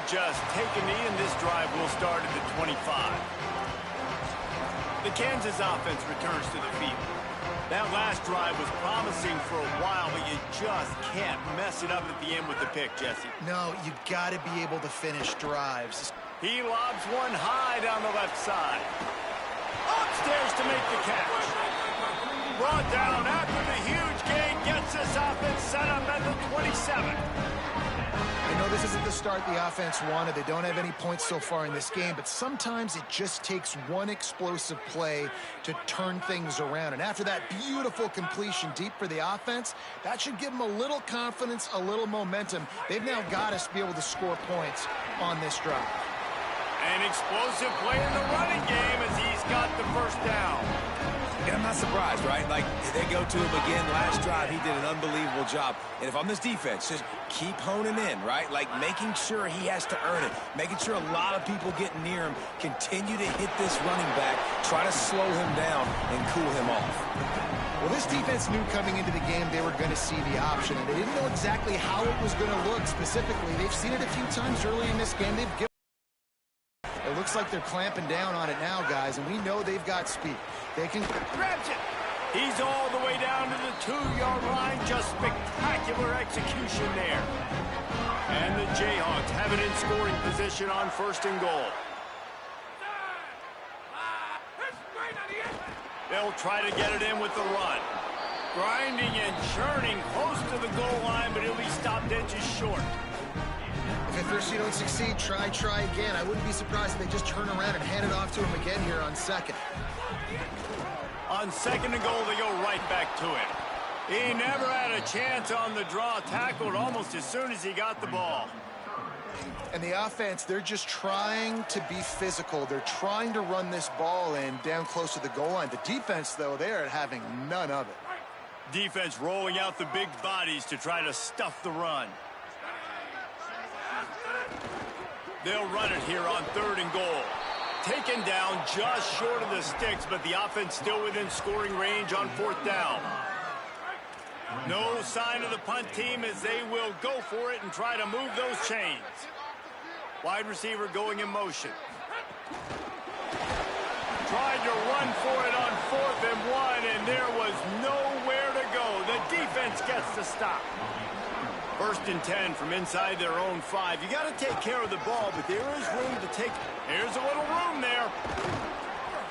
just take a knee, and this drive will start at the 25. The Kansas offense returns to the field. That last drive was promising for a while, but you just can't mess it up at the end with the pick, Jesse. No, you got to be able to finish drives. He lobs one high down the left side. Upstairs to make the catch. Brought down after the huge gain, gets this offense set up at the 27. I know this isn't the start the offense wanted. They don't have any points so far in this game, but sometimes it just takes one explosive play to turn things around. And after that beautiful completion deep for the offense, that should give them a little confidence, a little momentum. They've now got us to be able to score points on this drive. An explosive play in the running game as he's got the first down. And I'm not surprised, right? Like, they go to him again. Last drive, he did an unbelievable job. And if I'm this defense, just keep honing in, right? Like, making sure he has to earn it. Making sure a lot of people get near him. Continue to hit this running back. Try to slow him down and cool him off. Well, this defense knew coming into the game they were going to see the option, and they didn't know exactly how it was going to look specifically. They've seen it a few times early in this game. They've given. It looks like they're clamping down on it now, guys, and we know they've got speed. They can... Grabs it. He's all the way down to the 2-yard line. Just spectacular execution there. And the Jayhawks have it in scoring position on 1st and goal. They'll try to get it in with the run. Grinding and churning close to the goal line, but he'll be stopped inches short. If at first you don't succeed, try again. I wouldn't be surprised if they just turn around and hand it off to him again here on 2nd. On 2nd and goal, they go right back to it. He never had a chance on the draw, tackled almost as soon as he got the ball. And the offense, they're just trying to be physical. They're trying to run this ball in down close to the goal line. The defense, though, they're having none of it. Defense rolling out the big bodies to try to stuff the run. They'll run it here on 3rd and goal. Taken down just short of the sticks, but the offense still within scoring range on 4th down. No sign of the punt team as they will go for it and try to move those chains. Wide receiver going in motion. Tried to run for it on 4th and 1, and there was nowhere to go. The defense gets the stop. 1st and 10 from inside their own 5. You got to take care of the ball, but there is room to take. Here's a little room there.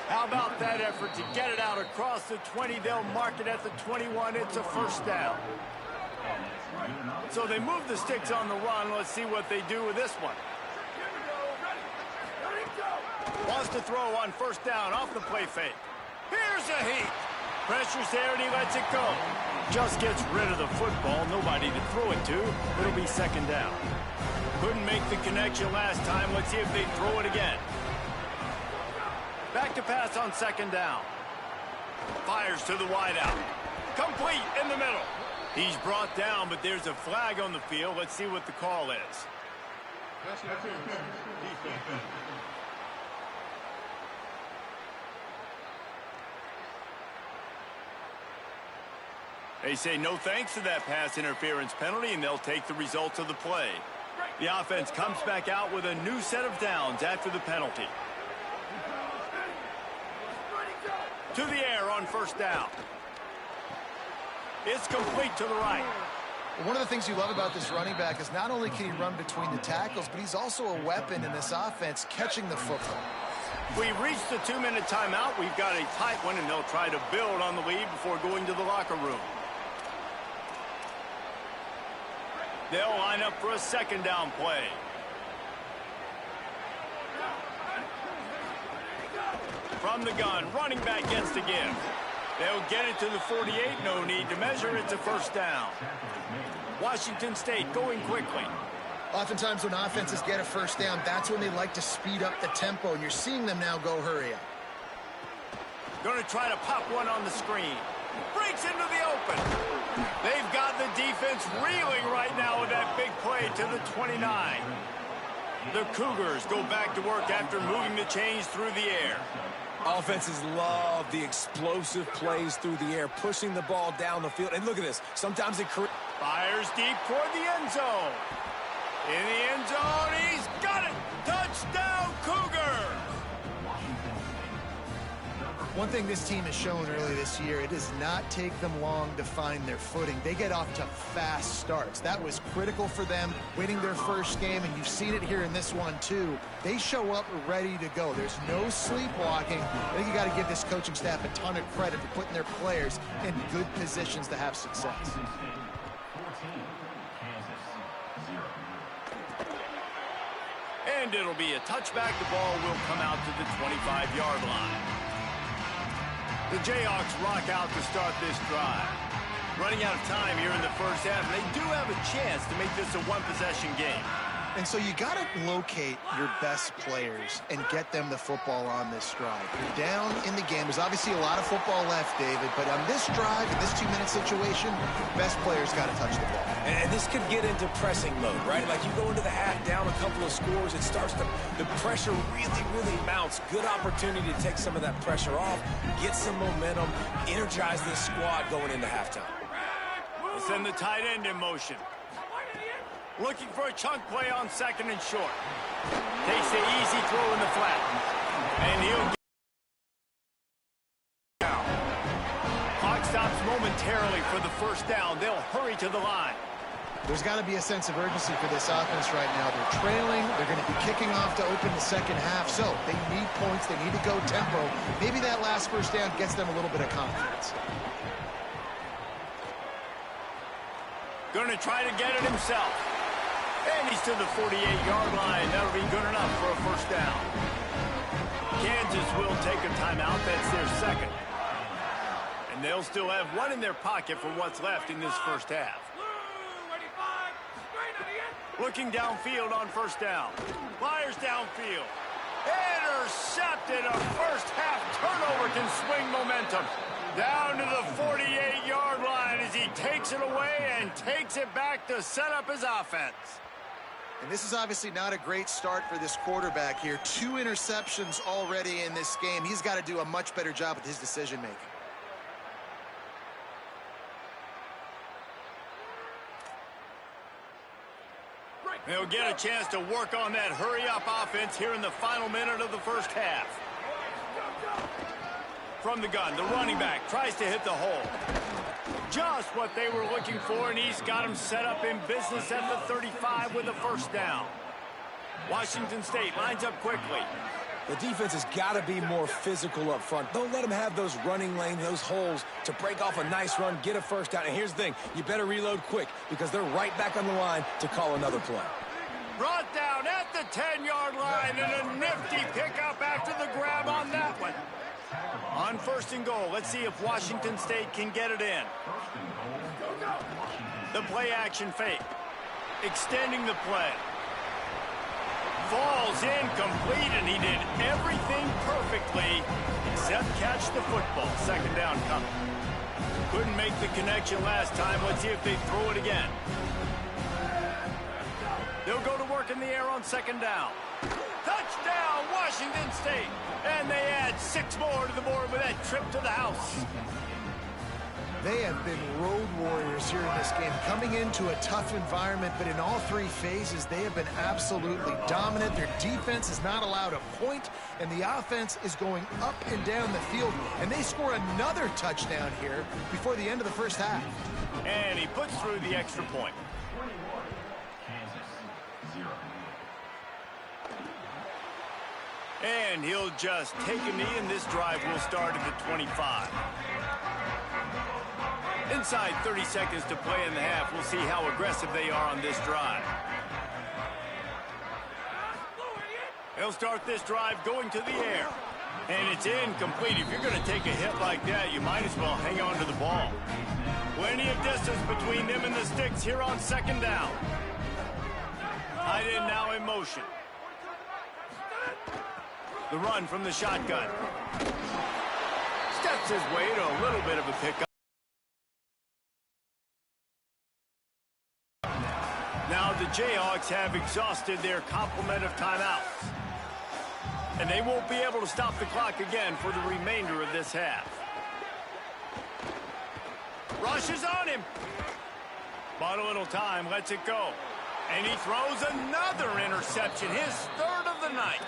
How about that effort to get it out across the 20? They'll mark it at the 21. It's a 1st down. So they move the sticks on the run. Let's see what they do with this one. Wants to throw on 1st down off the play fake. Here's a heat. Pressure's there and he lets it go. Just gets rid of the football. Nobody to throw it to. It'll be 2nd down. Couldn't make the connection last time. Let's see if they throw it again. Back to pass on 2nd down. Fires to the wideout. Complete in the middle. He's brought down, but there's a flag on the field. Let's see what the call is. They say no thanks to that pass interference penalty, and they'll take the results of the play. The offense comes back out with a new set of downs after the penalty. To the air on 1st down. It's complete to the right. One of the things you love about this running back is not only can he run between the tackles, but he's also a weapon in this offense catching the football. We've reached the 2-minute timeout. We've got a tight one, and they'll try to build on the lead before going to the locker room. They'll line up for a 2nd down play. From the gun, running back gets the give. They'll get it to the 48. No need to measure. It's a 1st down. Washington State going quickly. Oftentimes when offenses get a 1st down, that's when they like to speed up the tempo, and you're seeing them now go hurry up. Going to try to pop one on the screen. Breaks into the open. They've got the defense reeling right now with that big play to the 29. The Cougars go back to work after moving the chains through the air. Offenses love the explosive plays through the air, pushing the ball down the field. And look at this. Sometimes it fires deep toward the end zone. In the end zone, he's got One thing this team has shown early this year, it does not take them long to find their footing. They get off to fast starts. That was critical for them winning their first game, and you've seen it here in this one too. They show up ready to go. There's no sleepwalking. I think you got to give this coaching staff a ton of credit for putting their players in good positions to have success. And it'll be a touchback. The ball will come out to the 25-yard line. The Jayhawks rock out to start this drive. Running out of time here in the first half, and they do have a chance to make this a one-possession game. And so you got to locate your best players and get them the football on this drive. You're down in the game. There's obviously a lot of football left, David, but on this drive, in this 2-minute situation, best players got to touch the ball. And this could get into pressing mode, right? Like you go into the half down a couple of scores, it starts to, the pressure really mounts. Good opportunity to take some of that pressure off, get some momentum, energize this squad going into halftime. We'll send the tight end in motion. Looking for a chunk play on second and short. Takes the easy throw in the flat. And he'll get down. Clock stops momentarily for the first down. They'll hurry to the line. There's got to be a sense of urgency for this offense right now. They're trailing. They're going to be kicking off to open the second half. So they need points. They need to go tempo. Maybe that last first down gets them a little bit of confidence. Going to try to get it himself. And he's to the 48-yard line. That'll be good enough for a first down. Kansas will take a timeout. That's their second. And they'll still have one in their pocket for what's left in this first half. Looking downfield on first down. Flyers downfield. Intercepted. A first half turnover can swing momentum. Down to the 48-yard line as he takes it away and takes it back to set up his offense. And this is obviously not a great start for this quarterback here. 2 interceptions already in this game. He's got to do a much better job with his decision-making. They'll get a chance to work on that hurry-up offense here in the final minute of the first half. From the gun, the running back tries to hit the hole. Just what they were looking for, and he's got him set up in business at the 35 with a first down. Washington State lines up quickly. The defense has got to be more physical up front. Don't let them have those running lanes, those holes to break off a nice run, get a first down. And here's the thing, you better reload quick because they're right back on the line to call another play. Brought down at the 10-yard line, and a nifty pickup after the grab on that one. On first and goal, let's see if Washington State can get it in. The play action fake. Extending the play. Falls incomplete, and he did everything perfectly except catch the football. Second down coming. Couldn't make the connection last time. Let's see if they throw it again. They'll go to work in the air on second down. Touchdown, Washington State. And they add 6 more to the board with that trip to the house. They have been road warriors here in this game, coming into a tough environment, but in all 3 phases, they have been absolutely dominant. Their defense is not allowed a point, and the offense is going up and down the field, and they score another touchdown here before the end of the first half. And he puts through the extra point. And he'll just take a knee, and this drive will start at the 25. Inside 30 seconds to play in the half. We'll see how aggressive they are on this drive. They'll start this drive going to the air. And it's incomplete. If you're going to take a hit like that, you might as well hang on to the ball. Plenty of distance between them and the sticks here on second down. Tight end now in motion. The run from the shotgun. Steps his way to a little bit of a pickup. Now the Jayhawks have exhausted their complement of timeouts. And they won't be able to stop the clock again for the remainder of this half. Rushes on him. Bought a little time, lets it go. And he throws another interception, his 3rd of the night.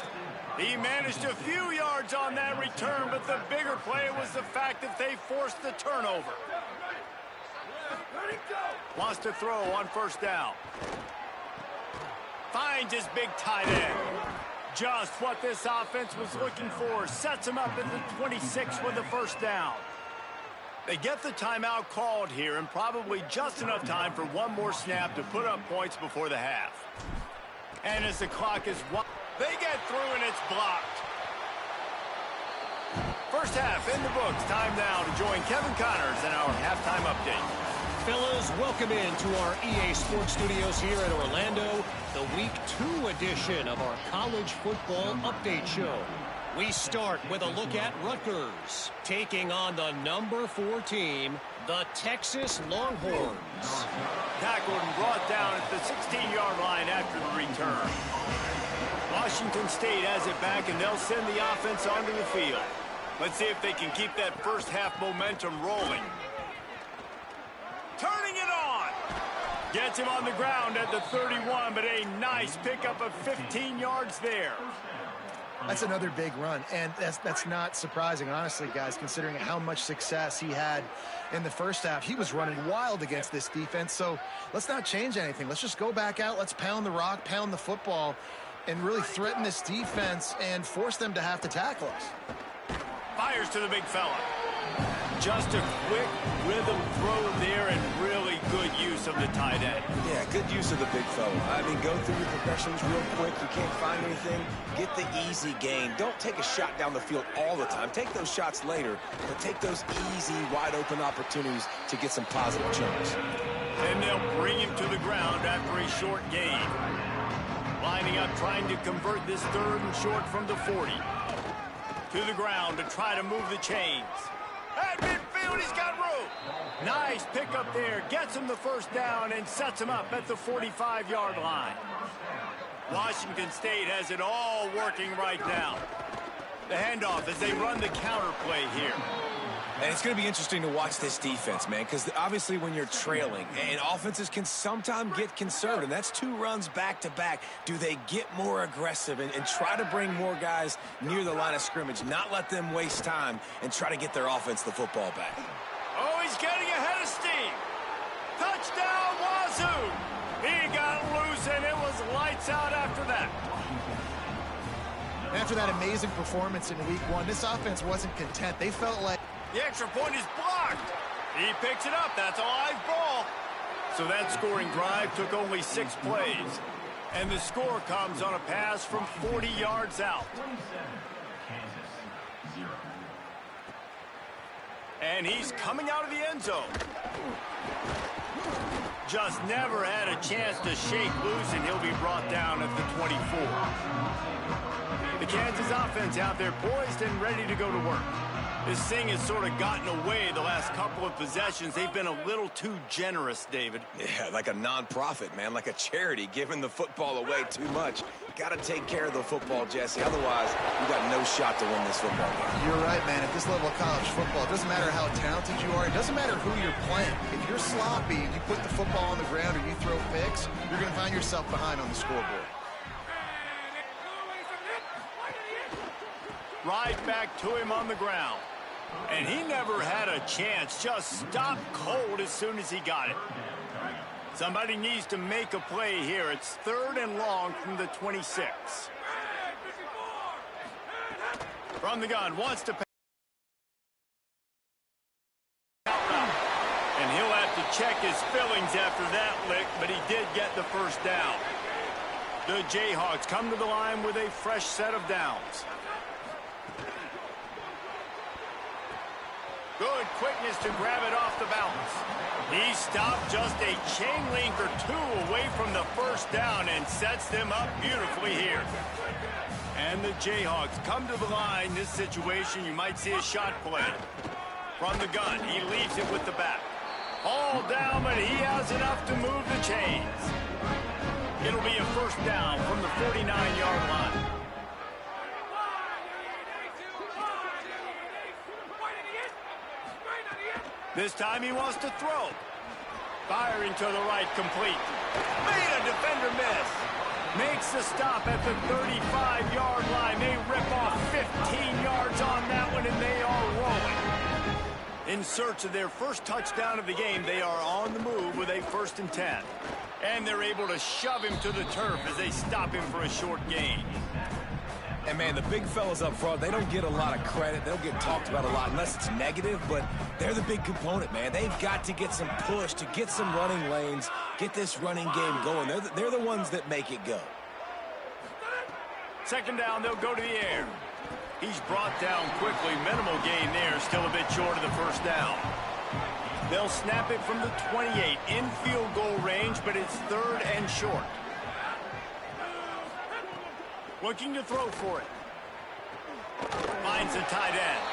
He managed a few yards on that return, but the bigger play was the fact that they forced the turnover. Wants to throw on first down. Finds his big tight end. Just what this offense was looking for. Sets him up at the 26 with the first down. They get the timeout called here, and probably just enough time for one more snap to put up points before the half. And as the clock is... They get through, and it's blocked. First half in the books. Time now to join Kevin Connors in our halftime update. Fellas, welcome into our EA Sports Studios here in Orlando, the Week 2 edition of our College Football Update Show. We start with a look at Rutgers, taking on the number 4 team, the Texas Longhorns. Tackled and brought down at the 16-yard line after the return. Washington State has it back, and they'll send the offense onto the field. Let's see if they can keep that first half momentum rolling. Turning it on. Gets him on the ground at the 31, but a nice pickup of 15 yards there. That's another big run, and that's not surprising, honestly, guys, considering how much success he had in the first half. He was running wild against this defense, so let's not change anything. Let's just go back out. Let's pound the rock, pound the football, and really threaten this defense and force them to have to tackle us. Fires to the big fella. Just a quick rhythm throw there and really good use of the tight end. Yeah, good use of the big fella. I mean, go through your progressions real quick. You can't find anything. Get the easy gain. Don't take a shot down the field all the time. Take those shots later, but take those easy, wide-open opportunities to get some positive chunks. And they'll bring him to the ground after a short gain. Lining up, trying to convert this third and short from the 40. To the ground to try to move the chains. At midfield, he's got room. Nice pickup there. Gets him the first down and sets him up at the 45-yard line. Washington State has it all working right now. The handoff as they run the counter play here. And it's going to be interesting to watch this defense, man, because obviously when you're trailing, and offenses can sometimes get conservative, and that's 2 runs back-to-back. Do they get more aggressive and try to bring more guys near the line of scrimmage, not let them waste time, and try to get their offense the football back? Oh, he's getting ahead of steam. Touchdown, Wazoo. He got loose, and it was lights out after that. After that amazing performance in Week 1, this offense wasn't content. They felt like... The extra point is blocked. He picks it up. That's a live ball. So that scoring drive took only 6 plays. And the score comes on a pass from 40 yards out. And he's coming out of the end zone. Just never had a chance to shake loose, and he'll be brought down at the 24. The Kansas offense out there poised and ready to go to work. This thing has sort of gotten away the last couple of possessions. They've been a little too generous, David. Yeah, like a non-profit, man, like a charity, giving the football away too much. Got to take care of the football, Jesse. Otherwise, you got no shot to win this football game. You're right, man. At this level of college football, it doesn't matter how talented you are. It doesn't matter who you're playing. If you're sloppy and you put the football on the ground or you throw picks, you're going to find yourself behind on the scoreboard. Right back to him on the ground. And he never had a chance. Just stopped cold as soon as he got it. Somebody needs to make a play here. It's 3rd and long from the 26. From the gun, wants to pass. And he'll have to check his fillings after that lick, but he did get the first down. The Jayhawks come to the line with a fresh set of downs. Good quickness to grab it off the bounce. He stopped just a chain link or 2 away from the first down and sets them up beautifully here. And the Jayhawks come to the line. This situation, you might see a shot play. From the gun, he leaves it with the back. All down, but he has enough to move the chains. It'll be a first down from the 49-yard line. This time he wants to throw. Firing to the right, complete. Made a defender miss. Makes the stop at the 35-yard line. They rip off 15 yards on that one, and they are rolling. In search of their first touchdown of the game, they are on the move with a 1st and 10. And they're able to shove him to the turf as they stop him for a short gain. And, man, the big fellas up front, they don't get a lot of credit. They don't get talked about a lot unless it's negative, but they're the big component, man. They've got to get some push, to get some running lanes, get this running game going. They're the ones that make it go. 2nd down, they'll go to the air. He's brought down quickly. Minimal gain there, still a bit short of the 1st down. They'll snap it from the 28, in field goal range, but it's 3rd and short. Looking to throw for it. Finds the tight end.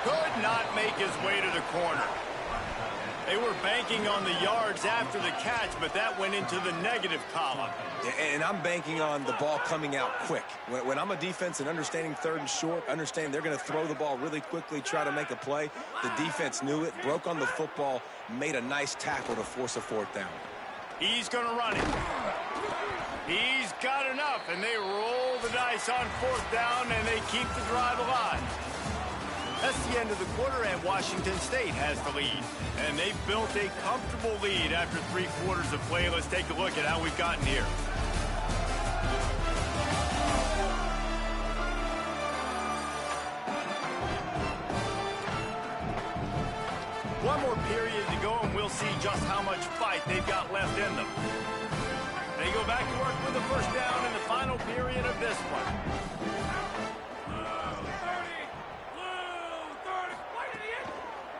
Could not make his way to the corner. They were banking on the yards after the catch, but that went into the negative column. And I'm banking on the ball coming out quick. When I'm a defense and understanding 3rd and short, understand they're going to throw the ball really quickly, try to make a play. The defense knew it, broke on the football, made a nice tackle to force a 4th down. He's going to run it. He's got enough, and they roll the dice on 4th down, and they keep the drive alive. That's the end of the quarter, and Washington State has the lead. And they've built a comfortable lead after 3 quarters of play. Let's take a look at how we've gotten here. One more period to go, and we'll see just how much fight they've got left in them. They go back to work with the 1st down in the final period of this one.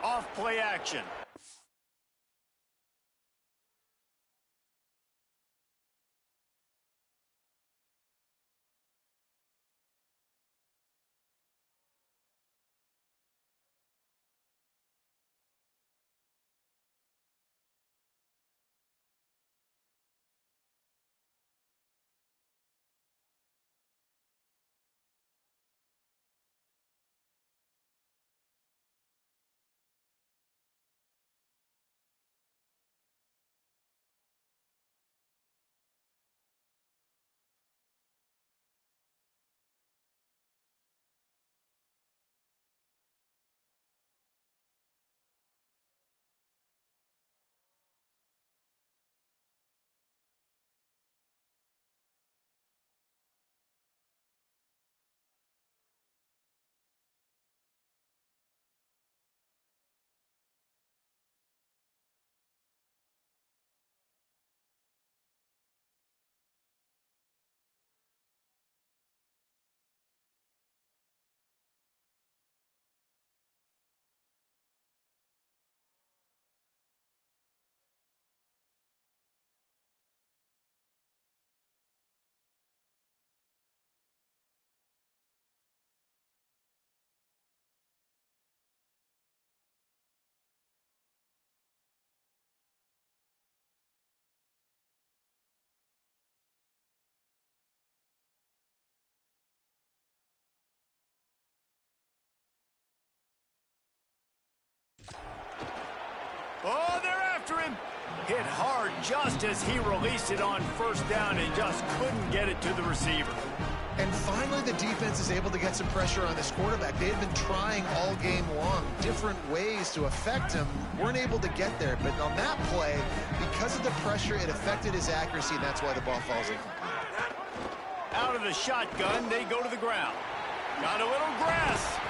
Off play action. Oh, they're after him. Hit hard just as he released it on 1st down and just couldn't get it to the receiver. And finally, the defense is able to get some pressure on this quarterback. They had been trying all game long, different ways to affect him. Weren't able to get there. But on that play, because of the pressure, it affected his accuracy, and that's why the ball falls incomplete. Out of the shotgun, they go to the ground. Got a little grass.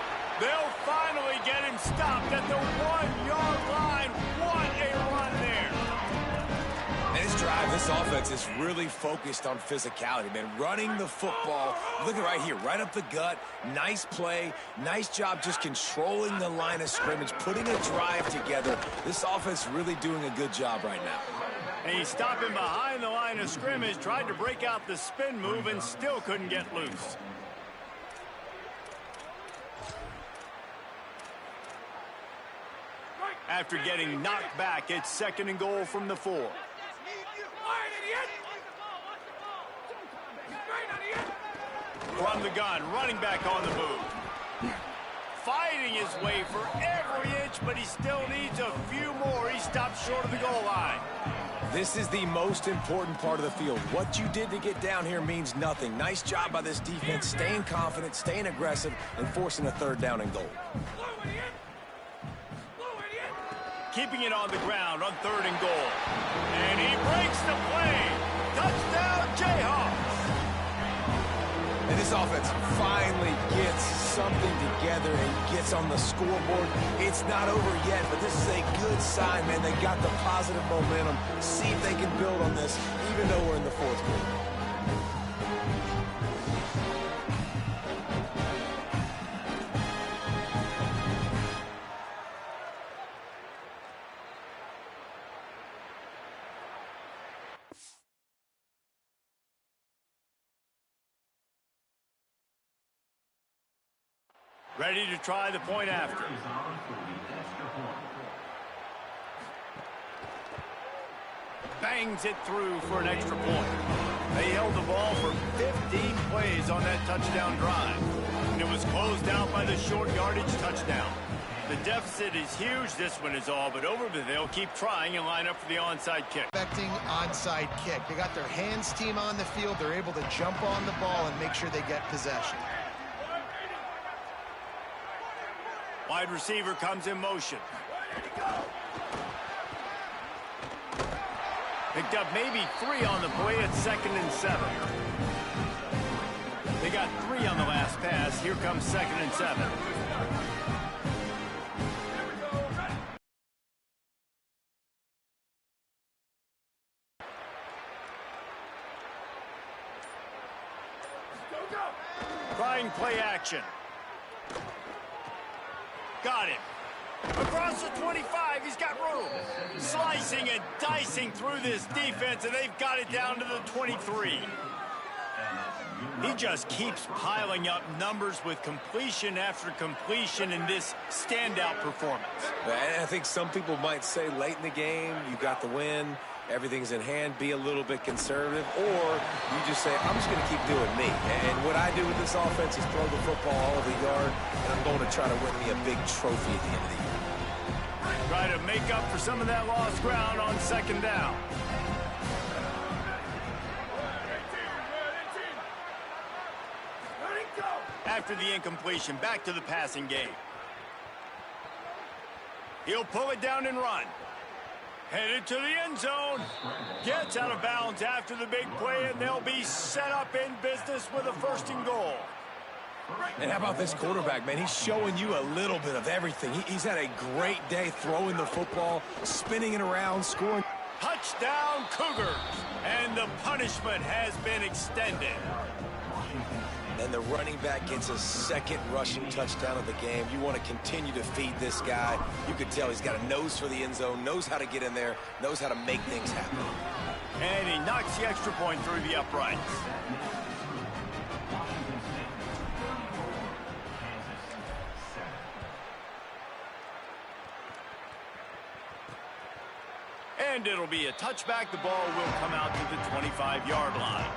They'll finally get him stopped at the 1-yard line. What a run there. And this drive, this offense is really focused on physicality, man. Running the football. Look at right here, right up the gut. Nice play. Nice job just controlling the line of scrimmage, putting a drive together. This offense really doing a good job right now. And he's stopping behind the line of scrimmage, tried to break out the spin move and still couldn't get loose. After getting knocked back, it's 2nd and goal from the 4. From the gun, running back on the move. Fighting his way for every inch, but he still needs a few more. He stopped short of the goal line. This is the most important part of the field. What you did to get down here means nothing. Nice job by this defense, staying confident, staying aggressive, and forcing a third down and goal. Keeping it on the ground on 3rd and goal. And he breaks the play. Touchdown, Jayhawks. And this offense finally gets something together and gets on the scoreboard. It's not over yet, but this is a good sign, man. They got the positive momentum. See if they can build on this, even though we're in the 4th quarter. Ready to try the point after. Bangs it through for an extra point. They held the ball for 15 plays on that touchdown drive. And it was closed out by the short yardage touchdown. The deficit is huge. This one is all but over, but they'll keep trying and line up for the onside kick. Expecting onside kick. They got their hands team on the field. They're able to jump on the ball and make sure they get possession. Wide receiver comes in motion. Picked up maybe 3 on the play at 2nd and 7. They got 3 on the last pass. Here comes 2nd and 7. Trying play action. Got him. Across the 25, he's got room. Slicing and dicing through this defense, and they've got it down to the 23. He just keeps piling up numbers with completion after completion in this standout performance. And I think some people might say late in the game, you got the win, everything's in hand, be a little bit conservative, or you just say, I'm just going to keep doing me. And what I do with this offense is throw the football all over the yard, and I'm going to try to win me a big trophy at the end of the year. Try to make up for some of that lost ground on 2nd down. After the incompletion, back to the passing game. He'll pull it down and run. Headed to the end zone. Gets out of bounds after the big play, and they'll be set up in business with a 1st and goal. And how about this quarterback, man? He's showing you a little bit of everything. He's had a great day throwing the football, spinning it around, scoring. Touchdown, Cougars. And the punishment has been extended. And the running back gets a 2nd rushing touchdown of the game. You want to continue to feed this guy. You could tell he's got a nose for the end zone, knows how to get in there, knows how to make things happen. And he knocks the extra point through the uprights. And it'll be a touchback. The ball will come out to the 25-yard line.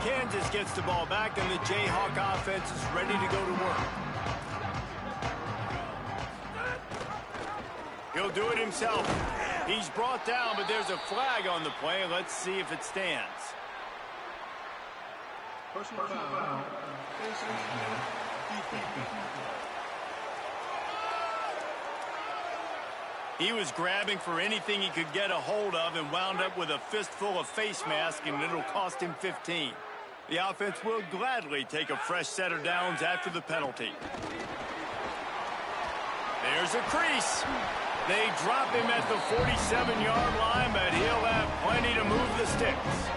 Kansas gets the ball back, and the Jayhawk offense is ready to go to work. He'll do it himself. He's brought down, but there's a flag on the play. Let's see if it stands. Personal foul. He was grabbing for anything he could get a hold of and wound up with a fistful of face mask, and it'll cost him 15. The offense will gladly take a fresh set of downs after the penalty. There's a crease. They drop him at the 47-yard line, but he'll have plenty to move the sticks.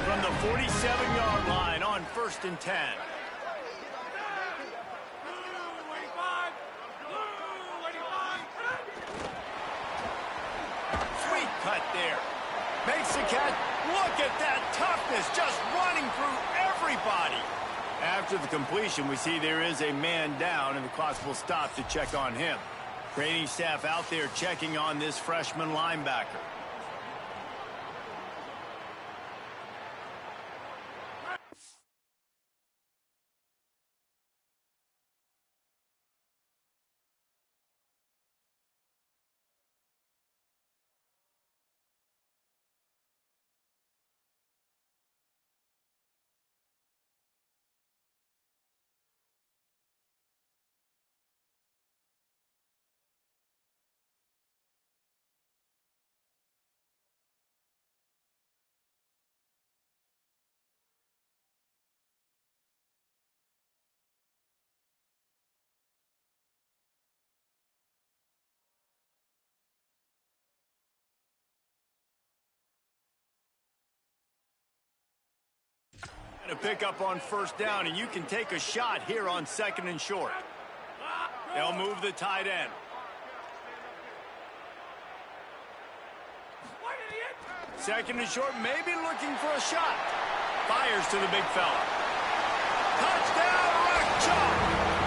From the 47-yard line on 1st and 10. Sweet cut there. Makes the catch. Look at that toughness, just running through everybody. After the completion, we see there is a man down, and the clock will stop to check on him. Training staff out there checking on this freshman linebacker. To pick up on first down, and you can take a shot here on 2nd and short. They'll move the tight end. Second and short, maybe looking for a shot. Fires to the big fella. Touchdown, Rock Chalk!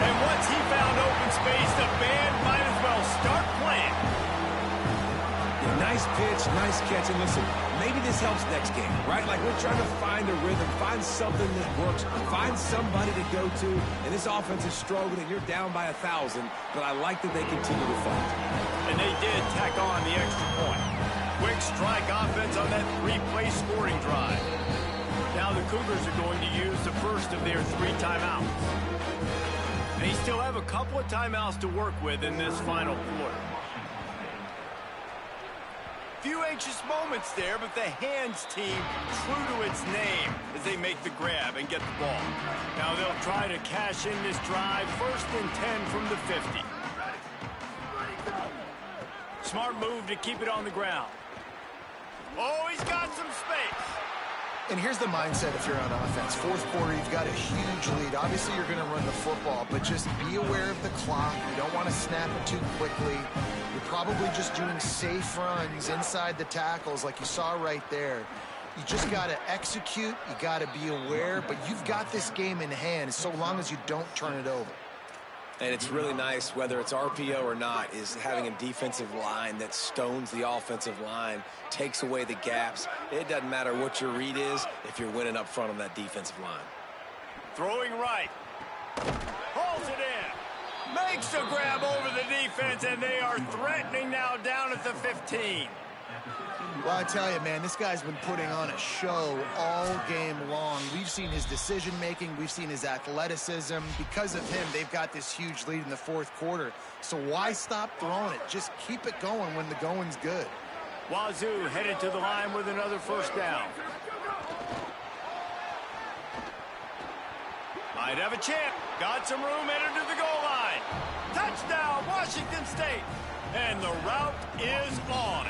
And once he found open space, the band might as well start playing. Yeah, nice pitch, nice catch. And listen, maybe this helps next game, right? Like we're trying to find a rhythm, find something that works, find somebody to go to. And this offense is struggling, and you're down by 1,000, but I like that they continue to fight. And they did tack on the extra point. Quick strike offense on that 3-play scoring drive. Now the Cougars are going to use the first of their 3 timeouts. They still have a couple of timeouts to work with in this final quarter. Few anxious moments there, but the Hands team true to its name as they make the grab and get the ball. Now they'll try to cash in this drive, 1st and 10 from the 50. Smart move to keep it on the ground. Oh, he's got some space. And here's the mindset if you're on offense. 4th quarter, you've got a huge lead. Obviously, you're going to run the football, but just be aware of the clock. You don't want to snap it too quickly. You're probably just doing safe runs inside the tackles like you saw right there. You just got to execute. You got to be aware, but you've got this game in hand so long as you don't turn it over. And it's really nice, whether it's RPO or not, is having a defensive line that stones the offensive line, takes away the gaps. It doesn't matter what your read is if you're winning up front on that defensive line. Throwing right. Pulls it in. Makes the grab over the defense, and they are threatening now down at the 15. Well, I tell you, man, this guy's been putting on a show all game long. We've seen his decision-making. We've seen his athleticism. Because of him, they've got this huge lead in the 4th quarter. So why stop throwing it? Just keep it going when the going's good. Wazoo headed to the line with another first down. Might have a chip. Got some room, headed to the goal line. Touchdown, Washington State. And the route is on.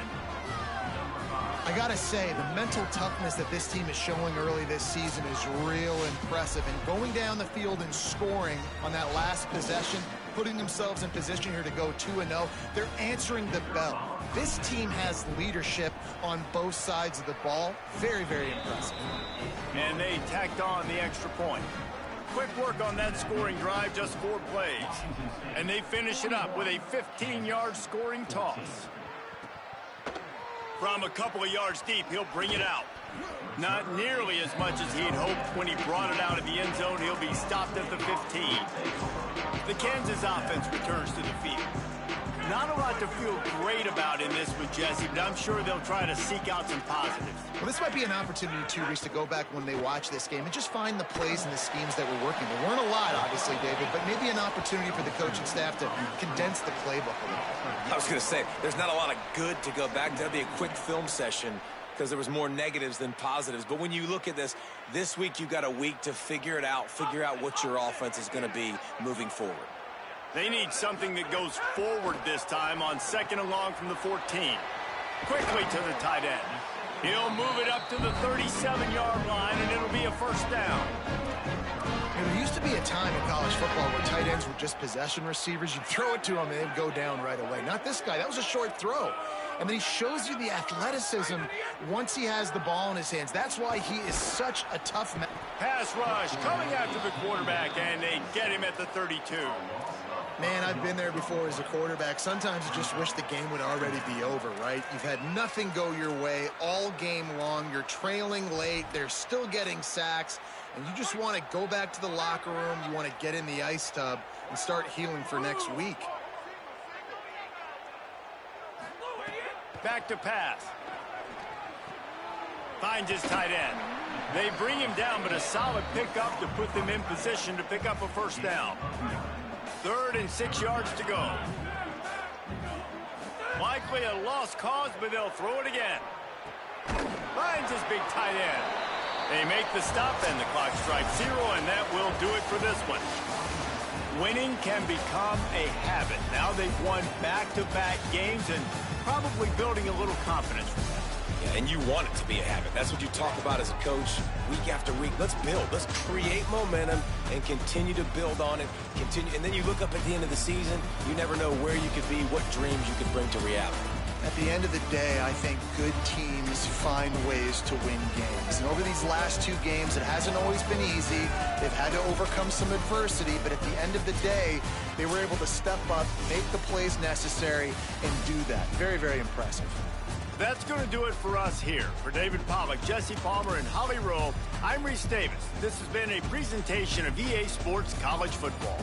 I gotta say, the mental toughness that this team is showing early this season is real impressive. And going down the field and scoring on that last possession, putting themselves in position here to go 2-0, they're answering the bell. This team has leadership on both sides of the ball. Very, very impressive. And they tacked on the extra point. Quick work on that scoring drive, just 4 plays. And they finish it up with a 15-yard scoring toss. From a couple of yards deep, he'll bring it out. Not nearly as much as he'd hoped when he brought it out of the end zone. He'll be stopped at the 15. The Kansas offense returns to the field. Not a lot to feel great about in this with Jesse, but I'm sure they'll try to seek out some positives. Well, this might be an opportunity, too, Reese, to go back when they watch this game and just find the plays and the schemes that were working. There weren't a lot, obviously, David, but maybe an opportunity for the coaching staff to condense the playbook a little. I was going to say, there's not a lot of good to go back. That'd be a quick film session because there was more negatives than positives. But when you look at this week you've got a week to figure it out, figure out what your offense is going to be moving forward. They need something that goes forward this time on 2nd and long from the 14. Quickly to the tight end. He'll move it up to the 37-yard line, and it'll be a first down. There used to be a time in college football where tight ends were just possession receivers. You'd throw it to them, and they'd go down right away. Not this guy. That was a short throw. And then he shows you the athleticism once he has the ball in his hands. That's why he is such a tough man. Pass rush coming after the quarterback, and they get him at the 32. Man, I've been there before as a quarterback. Sometimes you just wish the game would already be over, right? You've had nothing go your way all game long. You're trailing late. They're still getting sacks. And you just want to go back to the locker room. You want to get in the ice tub and start healing for next week. Back to pass. Finds his tight end. They bring him down, but a solid pickup to put them in position to pick up a first down. 3rd and 6 yards to go. Likely a lost cause, but they'll throw it again. Finds his big tight end. They make the stop, and the clock strikes 0, and that will do it for this one. Winning can become a habit. Now they've won back-to-back games and probably building a little confidence from that. Yeah, and you want it to be a habit. That's what you talk about as a coach week after week. Let's build. Let's create momentum and continue to build on it. And then you look up at the end of the season, you never know where you could be, what dreams you could bring to reality. At the end of the day, I think good teams find ways to win games. And over these last 2 games, it hasn't always been easy. They've had to overcome some adversity, but at the end of the day, they were able to step up, make the plays necessary, and do that. Very, very impressive. That's going to do it for us here. For David Pollack, Jesse Palmer, and Holly Rowe, I'm Reese Davis. This has been a presentation of EA Sports College Football.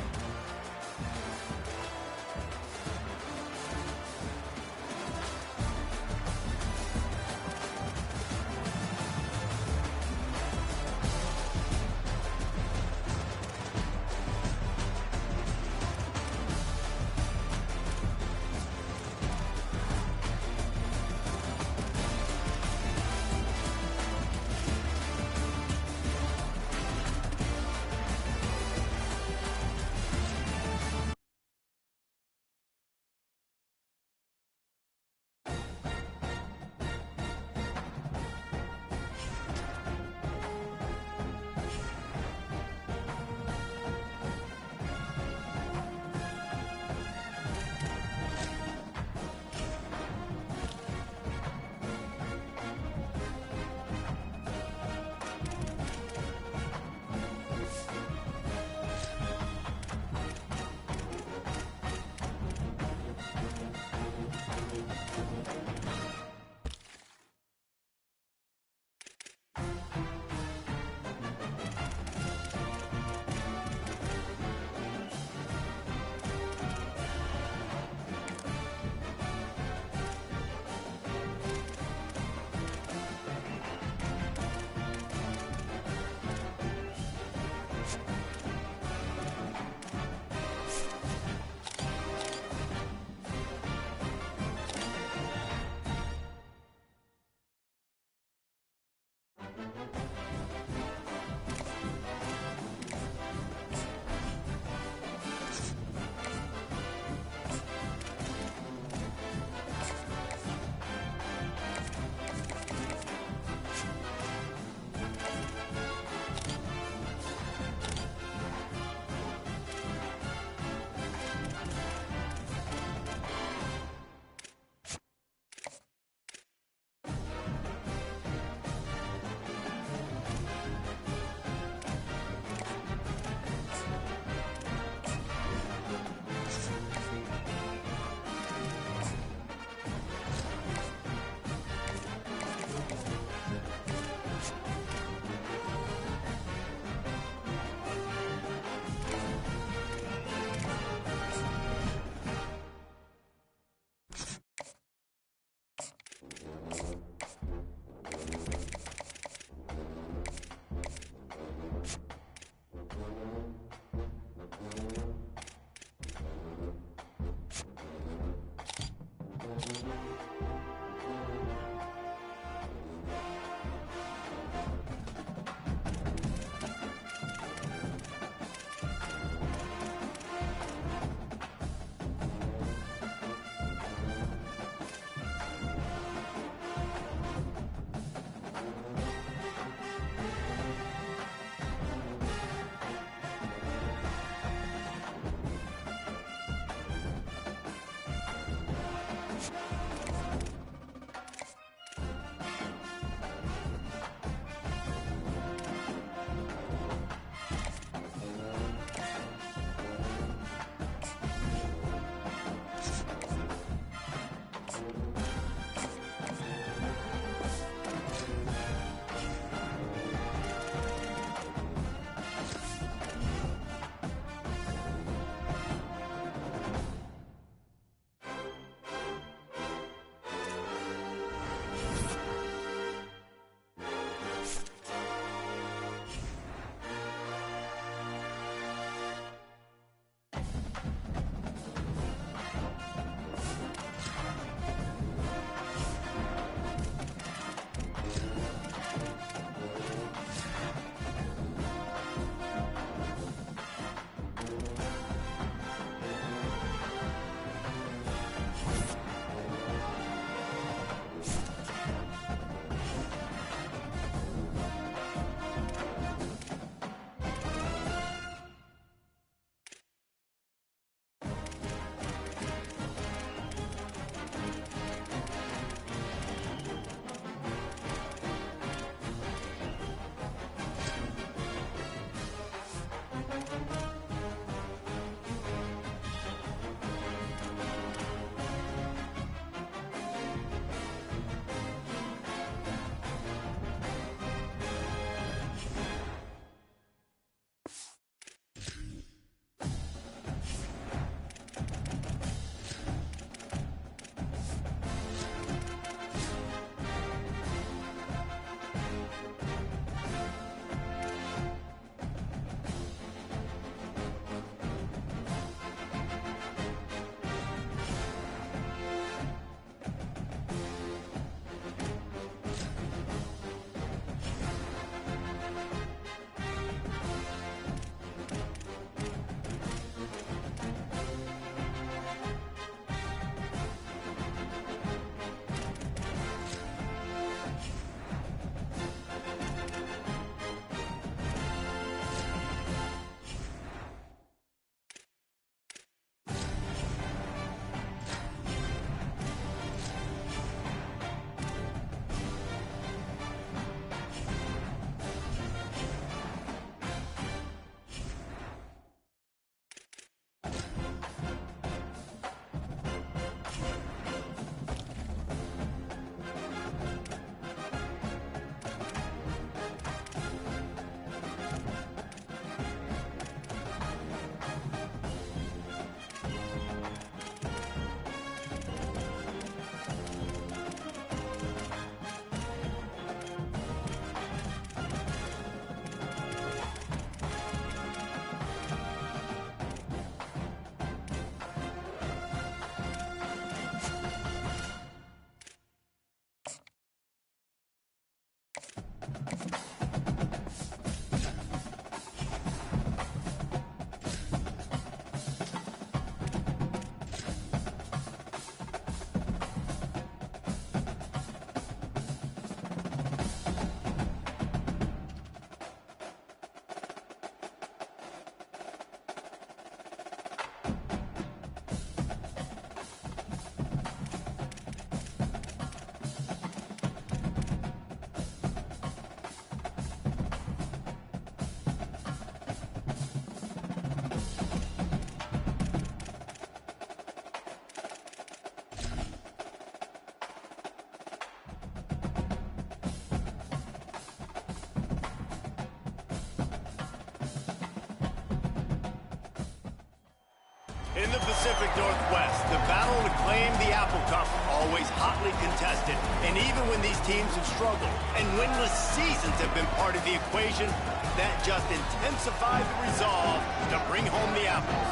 In the Pacific Northwest, the battle to claim the Apple Cup always hotly contested. And even when these teams have struggled and winless seasons have been part of the equation, that just intensified the resolve to bring home the apples.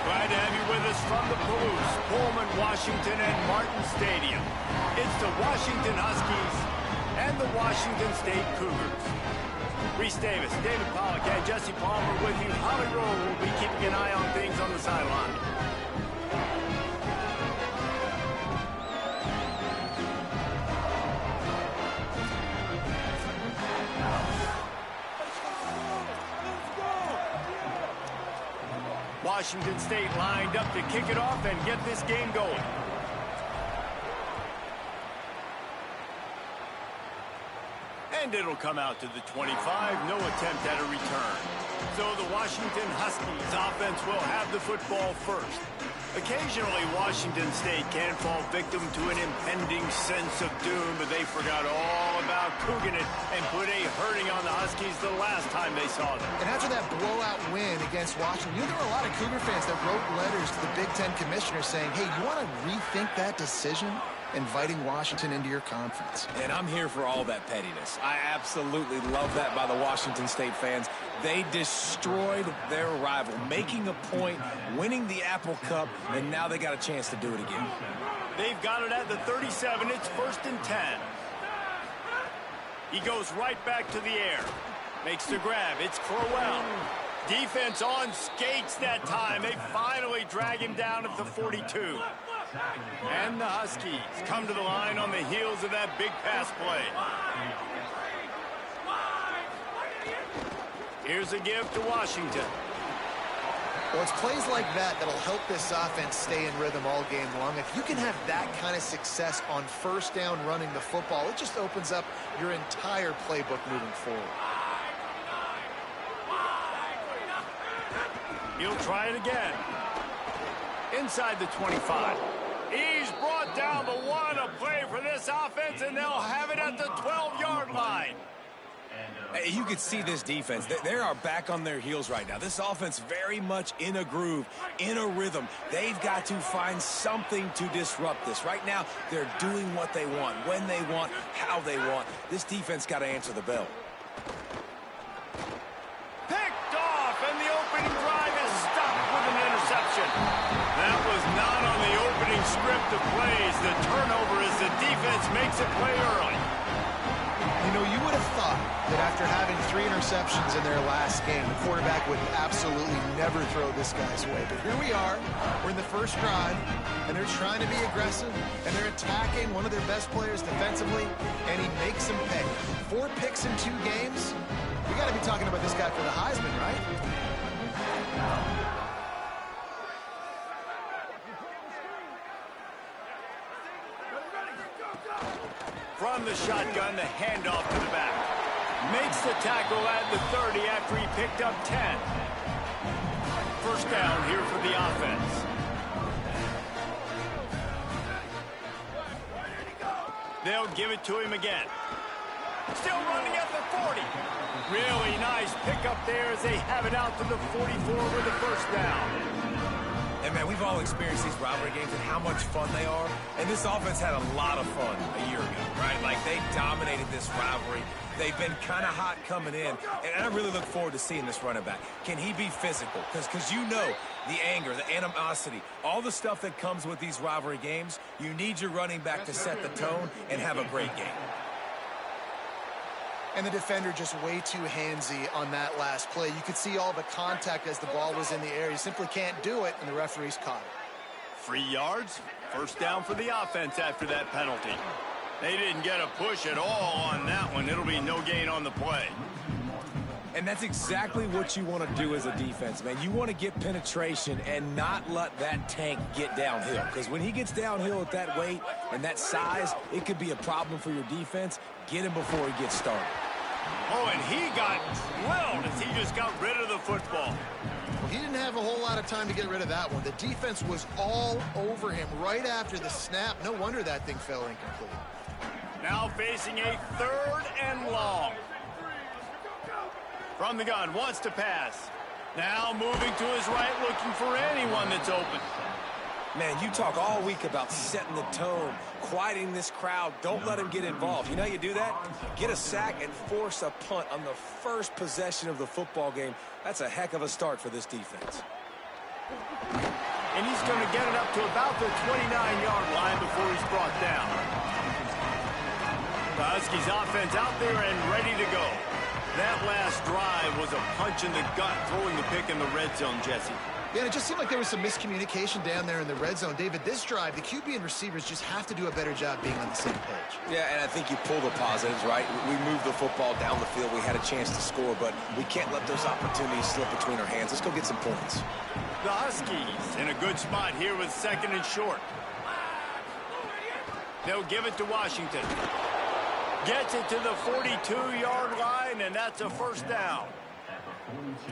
Glad to have you with us from the Palouse, Pullman, Washington, and Martin Stadium. It's the Washington Huskies and the Washington State Cougars. Reese Davis, David Pollack, and Jesse Palmer with you. Holly Rowe will be keeping an eye on things on the sideline. Washington State lined up to kick it off and get this game going. And it'll come out to the 25. No attempt at a return. So the Washington Huskies offense will have the football first. Occasionally, Washington State can fall victim to an impending sense of doom, but they forgot all about Cougar it and put a hurting on the Huskies the last time they saw them. And after that blowout win against Washington, there were a lot of Cougar fans that wrote letters to the Big Ten commissioner saying, hey, you want to rethink that decision? Inviting Washington into your conference. And I'm here for all that pettiness. I absolutely love that by the Washington State fans. They destroyed their rival, making a point, winning the Apple Cup, and now they got a chance to do it again. They've got it at the 37. It's 1st and 10. He goes right back to the air. Makes the grab. It's Crowell. Defense on skates that time. They finally drag him down at the 42. And the Huskies come to the line on the heels of that big pass play. Here's a give to Washington. Well, it's plays like that that'll help this offense stay in rhythm all game long. If you can have that kind of success on first down running the football, it just opens up your entire playbook moving forward. He'll try it again. Inside the 25. He's brought down the one, a play for this offense, and they'll have it at the 12-yard line. You can see this defense. They are back on their heels right now. This offense very much in a groove, in a rhythm. They've got to find something to disrupt this. Right now, they're doing what they want, when they want, how they want. This defense got to answer the bell. Picked off, and the opening drive is stopped with an interception. That was not on the opening script of plays. The turnover as the defense makes a play early. You know, you would have thought that after having 3 interceptions in their last game, the quarterback would absolutely never throw this guy's way. But here we are. We're in the first drive, and they're trying to be aggressive, and they're attacking one of their best players defensively, and he makes them pay. 4 picks in 2 games. We got to be talking about this guy for the Heisman, right? From the shotgun, the handoff to the back. Makes the tackle at the 30 after he picked up 10. First down here for the offense. They'll give it to him again. Still running at the 40. Really nice pickup there as they have it out to the 44 with the first down. And, man, we've all experienced these rivalry games and how much fun they are. And this offense had a lot of fun a year ago, right? Like, they dominated this rivalry. They've been kind of hot coming in. And I really look forward to seeing this running back. Can he be physical? Because you know the anger, the animosity, all the stuff that comes with these rivalry games, you need your running back to set the tone and have a great game. And the defender just way too handsy on that last play. You could see all the contact as the ball was in the air. You simply can't do it, and the referee's caught it. 3 yards. First down for the offense after that penalty. They didn't get a push at all on that one. It'll be no gain on the play. And that's exactly what you want to do as a defense, man. You want to get penetration and not let that tank get downhill. Because when he gets downhill at that weight and that size, it could be a problem for your defense. Get him before he gets started. Oh, and he got drilled as he just got rid of the football. Well, he didn't have a whole lot of time to get rid of that one. The defense was all over him right after the snap. No wonder that thing fell incomplete. Now facing a 3rd and long. From the gun, wants to pass. Now moving to his right, looking for anyone that's open. Man, you talk all week about setting the tone, quieting this crowd. Don't let him get involved. You know how you do that? Get a sack and force a punt on the first possession of the football game. That's a heck of a start for this defense. And he's going to get it up to about the 29-yard line before he's brought down. The Huskies offense out there and ready to go. That last drive was a punch in the gut, throwing the pick in the red zone, Jesse. Yeah, and it just seemed like there was some miscommunication down there in the red zone. David, this drive, the QB and receivers just have to do a better job being on the same page. Yeah, and I think you pull the positives, right? We moved the football down the field. We had a chance to score, but we can't let those opportunities slip between our hands. Let's go get some points. The Huskies in a good spot here with second and short. They'll give it to Washington. Gets it to the 42-yard line, and that's a first down.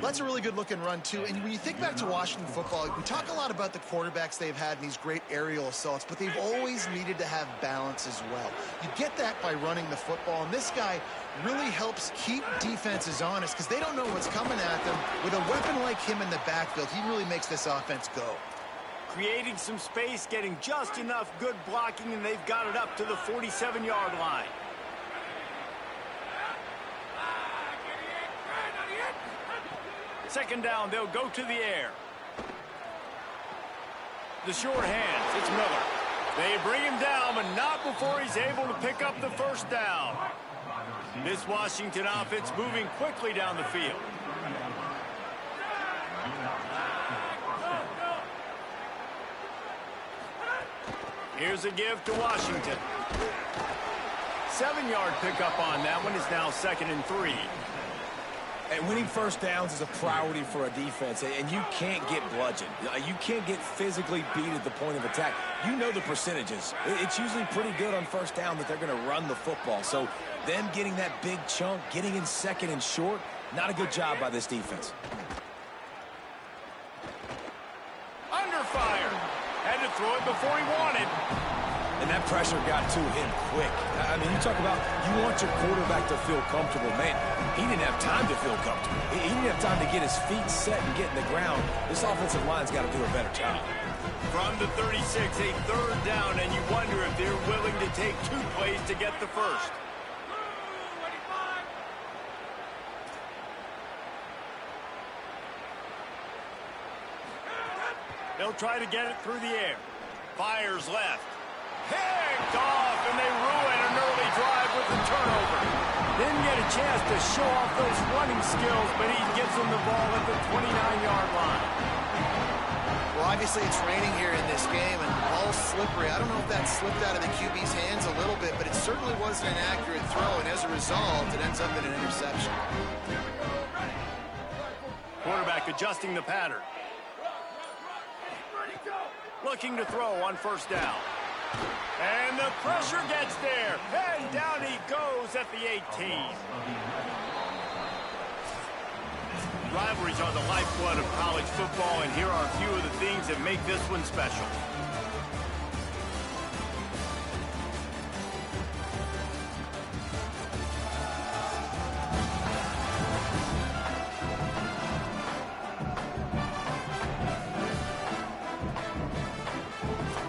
That's a really good-looking run, too. And when you think back to Washington football, we talk a lot about the quarterbacks they've had in these great aerial assaults, but they've always needed to have balance as well. You get that by running the football, and this guy really helps keep defenses honest because they don't know what's coming at them. With a weapon like him in the backfield, he really makes this offense go. Creating some space, getting just enough good blocking, and they've got it up to the 47-yard line. Second down, they'll go to the air. The short hands, it's Miller. They bring him down, but not before he's able to pick up the first down. This Washington offense moving quickly down the field. Here's a give to Washington. 7-yard pickup on that one is now 2nd and 3. And winning first downs is a priority for a defense, and you can't get bludgeoned. You can't get physically beat at the point of attack. You know the percentages. It's usually pretty good on first down that they're going to run the football. So them getting that big chunk, getting in second and short, not a good job by this defense. Under fire. Had to throw it before he wanted. And that pressure got to him quick. I mean, you talk about you want your quarterback to feel comfortable. Man, he didn't have time to feel comfortable. He didn't have time to get his feet set and get in the ground. This offensive line's got to do a better job. From the 36, a third down, and you wonder if they're willing to take 2 plays to get the first. They'll try to get it through the air. Fires left. Picked off, and they ruin an early drive with a turnover. Didn't get a chance to show off those running skills, but he gives them the ball at the 29-yard line. Well, obviously it's raining here in this game, and the ball's slippery. I don't know if that slipped out of the QB's hands a little bit, but it certainly wasn't an accurate throw, and as a result, it ends up in an interception. Quarterback adjusting the pattern. Looking to throw on first down. And the pressure gets there. And down he goes at the 18. Rivalries are the lifeblood of college football, and here are a few of the things that make this one special.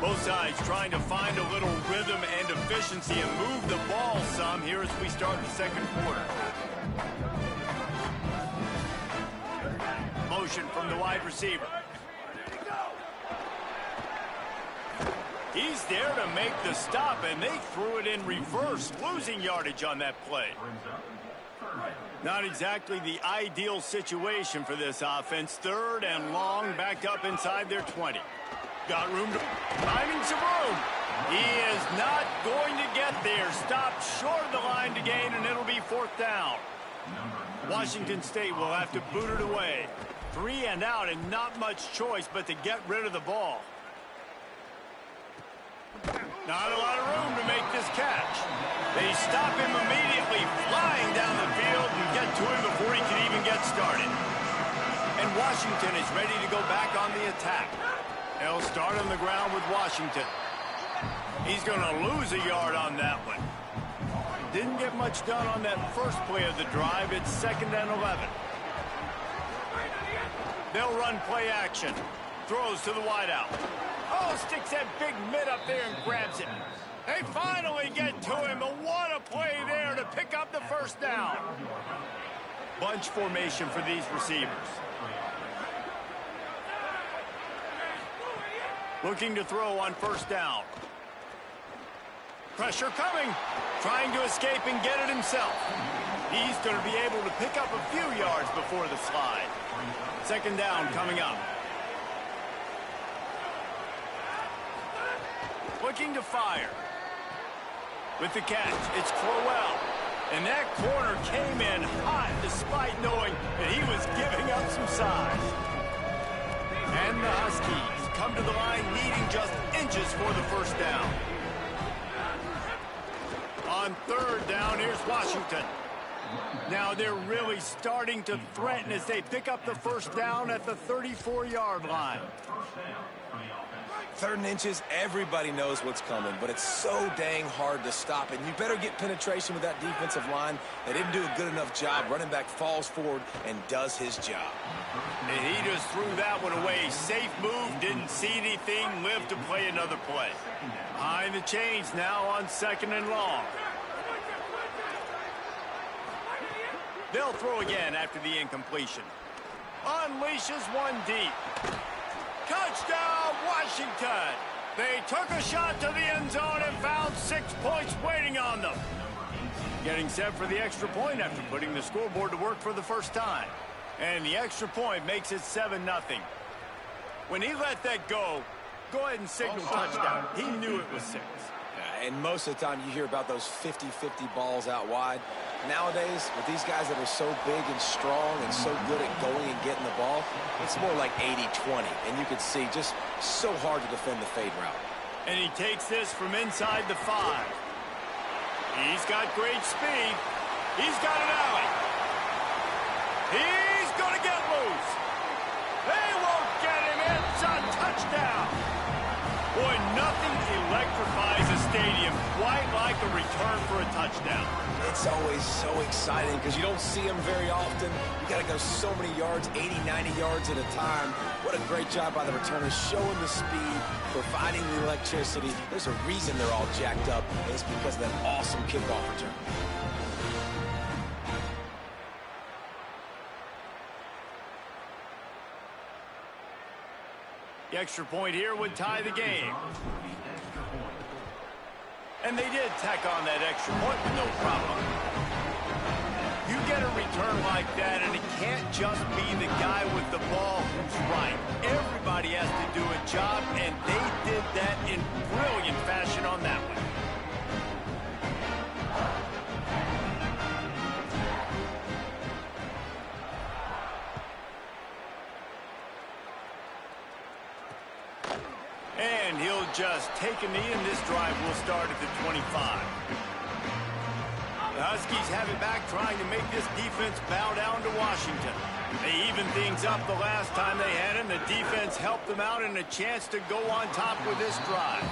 Both sides trying to find a little rhythm and efficiency and move the ball some here as we start the second quarter. Motion from the wide receiver. He's there to make the stop, and they threw it in reverse, losing yardage on that play. Not exactly the ideal situation for this offense. 3rd and long, backed up inside their 20. Got room to... Finding some room. He is not going to get there. Stopped short of the line to gain, and it'll be 4th down. Washington State will have to boot it away. 3 and out, and not much choice but to get rid of the ball. Not a lot of room to make this catch. They stop him immediately, flying down the field, and get to him before he can even get started. And Washington is ready to go back on the attack. They'll start on the ground with Washington. He's going to lose a yard on that one. Didn't get much done on that first play of the drive. It's 2nd and 11. They'll run play action. Throws to the wideout. Oh, sticks that big mid up there and grabs it. They finally get to him, but what a play there to pick up the first down. Bunch formation for these receivers. Looking to throw on first down. Pressure coming. Trying to escape and get it himself. He's going to be able to pick up a few yards before the slide. Second down coming up. Looking to fire. With the catch, it's Crowell. And that corner came in hot despite knowing that he was giving up some size. And the Huskies come to the line needing just inches for the first down. On third down, here's Washington. Now they're really starting to threaten as they pick up the first down at the 34-yard line. 3rd and inches, everybody knows what's coming, but it's so dang hard to stop. And you better get penetration with that defensive line. They didn't do a good enough job. Running back falls forward and does his job. And he just threw that one away. Safe move, didn't see anything, lived to play another play. Behind the chains now on 2nd and long. They'll throw again after the incompletion. Unleashes one deep. Touchdown, Washington! They took a shot to the end zone and found 6 points waiting on them. Getting set for the extra point after putting the scoreboard to work for the first time. And the extra point makes it 7-0. When he let that go ahead and signal touchdown. He knew it was 6. And most of the time you hear about those 50-50 balls out wide. Nowadays, with these guys that are so big and strong and so good at going and getting the ball, it's more like 80-20. And you can see just so hard to defend the fade route. And he takes this from inside the 5. He's got great speed. He's got an alley. He's going to get loose. They won't get him. It's a touchdown. Boy, nothing electrifies a stadium quite like a return for a touchdown. It's always so exciting because you don't see them very often. You got to go so many yards, 80, 90 yards at a time. What a great job by the returners, showing the speed, providing the electricity. There's a reason they're all jacked up, and it's because of that awesome kickoff return. The extra point here would tie the game. And they did tack on that extra point with no problem. You get a return like that, and it can't just be the guy with the ball who's right. Everybody has to do a job, and they did that in brilliant fashion on that one. And he'll just take a knee, and this drive will start at the 25. The Huskies have it back, trying to make this defense bow down to Washington. They evened things up the last time they had it, and the defense helped them out, and a chance to go on top with this drive.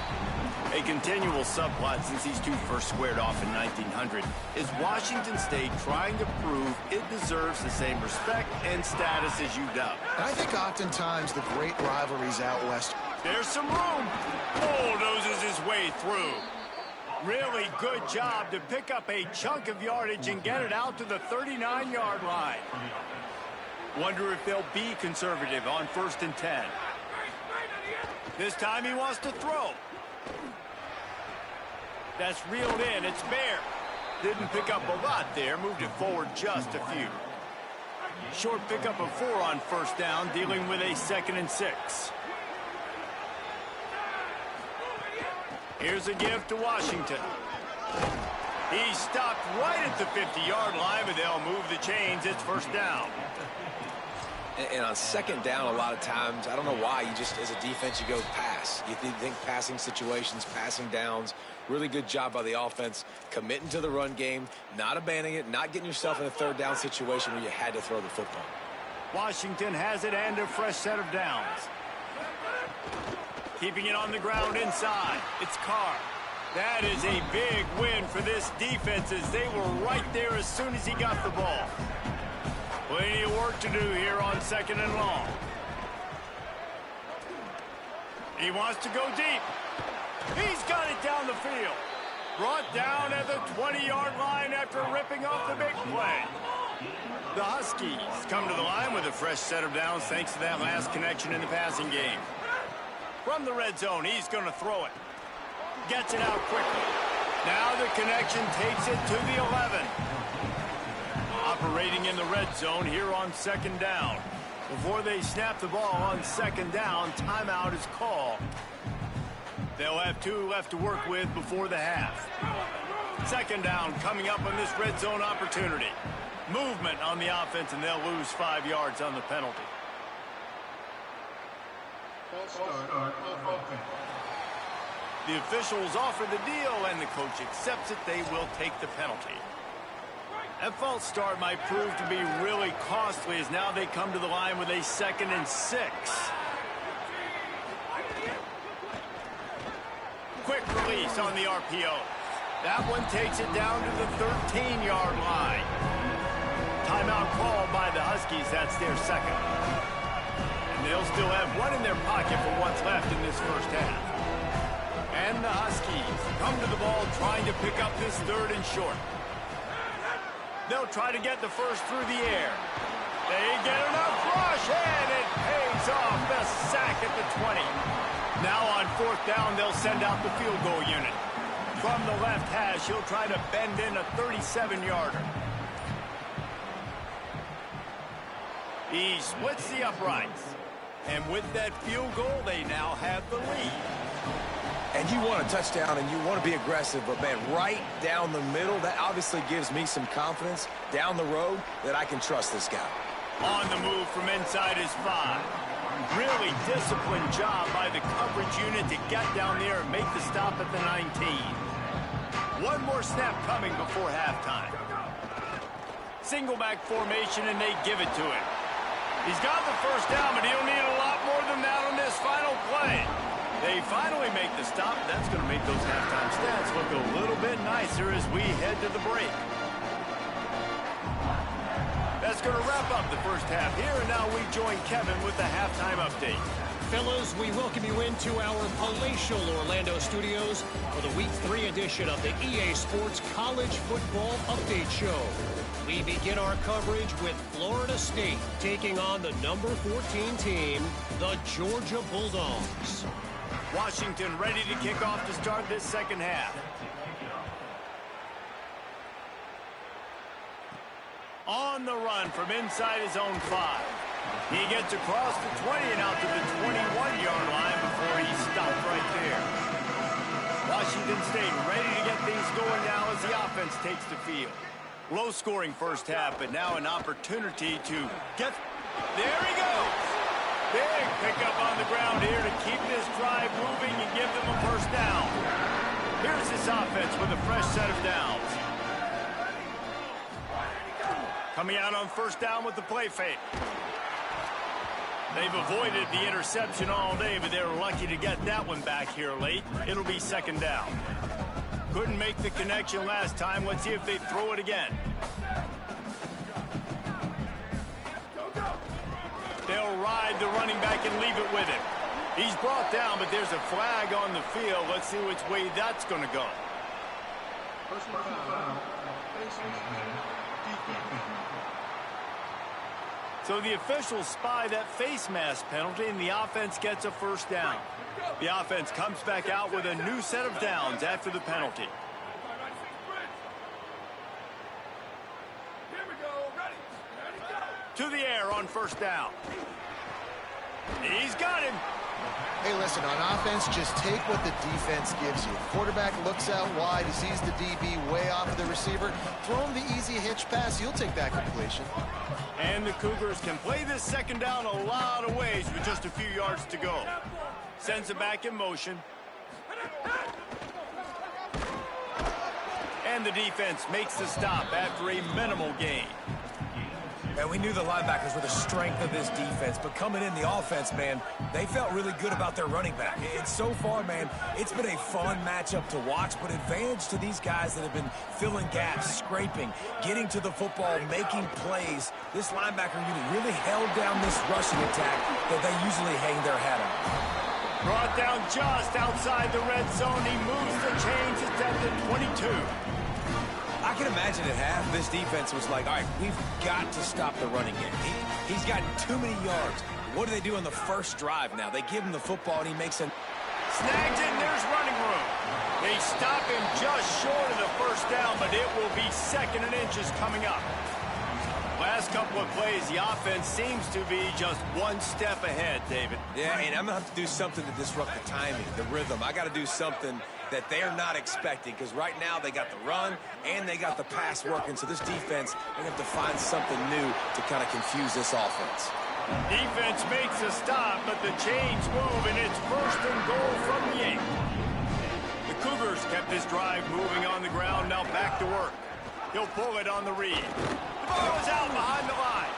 A continual subplot since these two first squared off in 1900 is Washington State trying to prove it deserves the same respect and status as UW. And I think oftentimes the great rivalries out west. There's some room. Bulldozes his way through. Really good job to pick up a chunk of yardage and get it out to the 39-yard line. Wonder if they'll be conservative on 1st and 10. This time he wants to throw. That's reeled in. It's Bear. Didn't pick up a lot there. Moved it forward just a few. Short pickup of 4 on 1st down, dealing with a 2nd and 6. Here's a give to Washington. He stopped right at the 50-yard line, but they'll move the chains. It's 1st down. And on 2nd down, a lot of times, I don't know why, you just, as a defense, you go pass. You think passing situations, passing downs. Really good job by the offense, committing to the run game, not abandoning it, not getting yourself in a 3rd down situation where you had to throw the football. Washington has it and a fresh set of downs. Keeping it on the ground inside. It's Carr. That is a big win for this defense as they were right there as soon as he got the ball. Plenty of work to do here on 2nd and long. He wants to go deep. He's got it down the field. Brought down at the 20-yard line after ripping off the big play. The Huskies come to the line with a fresh set of downs thanks to that last connection in the passing game. From the red zone, he's going to throw it. Gets it out quickly. Now the connection takes it to the 11. Operating in the red zone here on 2nd down. Before they snap the ball on 2nd down, timeout is called. They'll have 2 left to work with before the half. 2nd down coming up on this red zone opportunity. Movement on the offense, and they'll lose 5 yards on the penalty. The officials offer the deal, and the coach accepts it. They will take the penalty. That false start might prove to be really costly as now they come to the line with a 2nd and 6. Quick release on the RPO. That one takes it down to the 13-yard line. Timeout called by the Huskies. That's their 2nd. And they'll still have 1 in their pocket for what's left in this first half. And the Huskies come to the ball trying to pick up this 3rd and short. They'll try to get the first through the air. They get enough rush, and it pays off. The sack at the 20. Now on 4th down, they'll send out the field goal unit. From the left hash, he'll try to bend in a 37-yarder. He splits the uprights. And with that field goal, they now have the lead. And you want a touchdown and you want to be aggressive, but, man, right down the middle, that obviously gives me some confidence down the road that I can trust this guy. On the move from inside his 5. Really disciplined job by the coverage unit to get down there and make the stop at the 19. 1 more snap coming before halftime. Single back formation, and they give it to him. He's got the first down, but he'll need a lot more than that on this final play. They finally make the stop. That's going to make those halftime stats look a little bit nicer as we head to the break. That's going to wrap up the first half here, and now we join Kevin with the halftime update. Fellas, we welcome you into our palatial Orlando studios for the Week 3 edition of the EA Sports College Football Update Show. We begin our coverage with Florida State taking on the number 14 team, the Georgia Bulldogs. Washington ready to kick off to start this second half. On the run from inside his own 5. He gets across the 20 and out to the 21-yard line before he stopped right there. Washington State ready to get things going now as the offense takes the field. Low-scoring first half, but now an opportunity to get... There he goes! Big pickup on the ground here to keep this drive moving and give them a first down. Here's this offense with a fresh set of downs. Coming out on first down with the play fake. They've avoided the interception all day, but they're lucky to get that one back here late. It'll be second down. Couldn't make the connection last time. Let's see if they throw it again. They'll ride the running back and leave it with him. He's brought down, but there's a flag on the field. Let's see which way that's going to go. So the officials spy that face mask penalty, and the offense gets a first down. The offense comes back out with a new set of downs after the penalty. To the air on first down. He's got him. Hey, listen, on offense, just take what the defense gives you. Quarterback looks out wide. He sees the DB way off of the receiver. Throw him the easy hitch pass. He'll take that completion. And the Cougars can play this second down a lot of ways with just a few yards to go. Sends it back in motion. And the defense makes the stop after a minimal gain. And we knew the linebackers were the strength of this defense, but coming in the offense, man, they felt really good about their running back. And so far, man, it's been a fun matchup to watch, but advantage to these guys that have been filling gaps, scraping, getting to the football, making plays. This linebacker unit really held down this rushing attack that they usually hang their hat on. Brought down just outside the red zone. He moves the chains. It's at the 22. I can imagine at half, this defense was like, all right, we've got to stop the running game. He's gotten too many yards. What do they do on the first drive now? They give him the football, and he makes a... Snags in, there's running room. They stop him just short of the first down, but it will be 2nd and inches coming up. Last couple of plays, the offense seems to be just one step ahead, David. Yeah, and I'm going to have to do something to disrupt the timing, the rhythm. I got to do something that they're not expecting, because right now they got the run and they got the pass working. So this defense, they have to find something new to kind of confuse this offense. Defense makes a stop, but the chains move, and it's 1st and goal from the 8. The Cougars kept this drive moving on the ground. Now back to work. He'll pull it on the read. The ball is out behind the line.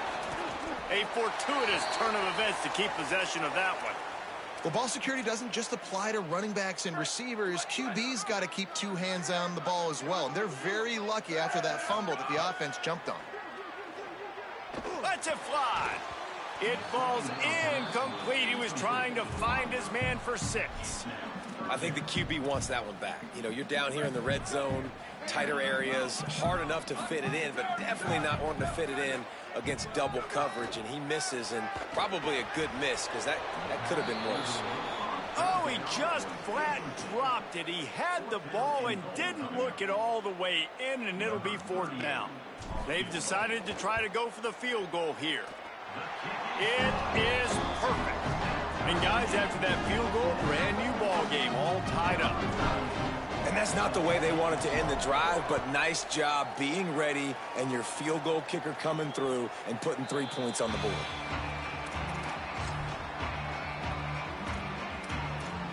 A fortuitous turn of events to keep possession of that one. Well, ball security doesn't just apply to running backs and receivers. QB's got to keep 2 hands on the ball as well. And they're very lucky after that fumble that the offense jumped on. Let's it fly. It falls incomplete. He was trying to find his man for 6. I think the QB wants that one back. You know, you're down here in the red zone, tighter areas, hard enough to fit it in, but definitely not wanting to fit it in against double coverage, and he misses, and probably a good miss, because that could have been worse. Oh, he just flat dropped it. He had the ball and didn't look it all the way in, and it'll be 4th down. They've decided to try to go for the field goal here. It is perfect. And guys, after that field goal, brand new ball game, all tied up. And that's not the way they wanted to end the drive, but nice job being ready and your field goal kicker coming through and putting 3 points on the board.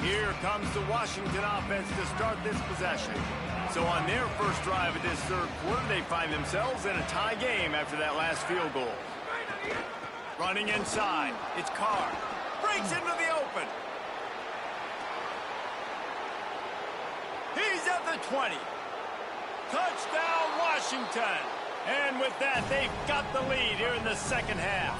Here comes the Washington offense to start this possession. So on their first drive of this 3rd quarter, they find themselves in a tie game after that last field goal. Running inside, it's Carr. Breaks into the open. He's at the 20. Touchdown, Washington. And with that, they've got the lead here in the 2nd half.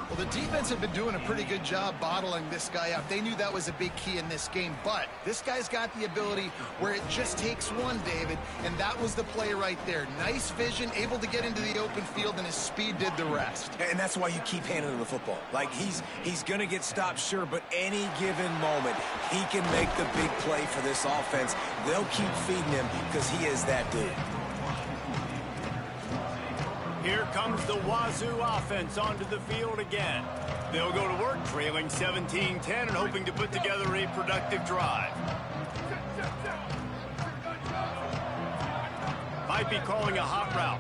Well, the defense had been doing a pretty good job bottling this guy up. They knew that was a big key in this game, but this guy's got the ability where it just takes one, David, and that was the play right there. Nice vision, able to get into the open field, and his speed did the rest. And that's why you keep handing him the football. Like, he's going to get stopped, sure, but any given moment, he can make the big play for this offense. They'll keep feeding him because he is that dude. Here comes the Wazoo offense onto the field again. They'll go to work trailing 17-10 and hoping to put together a productive drive. Might be calling a hot route.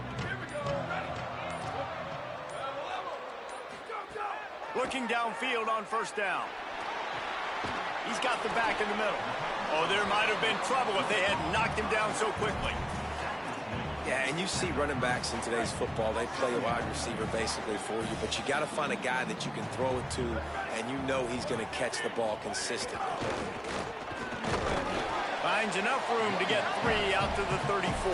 Looking downfield on 1st down. He's got the back in the middle. Oh, there might have been trouble if they had knocked him down so quickly. Yeah, and you see running backs in today's football, they play a wide receiver basically for you, but you got to find a guy that you can throw it to, and you know he's going to catch the ball consistently. Finds enough room to get 3 out to the 34.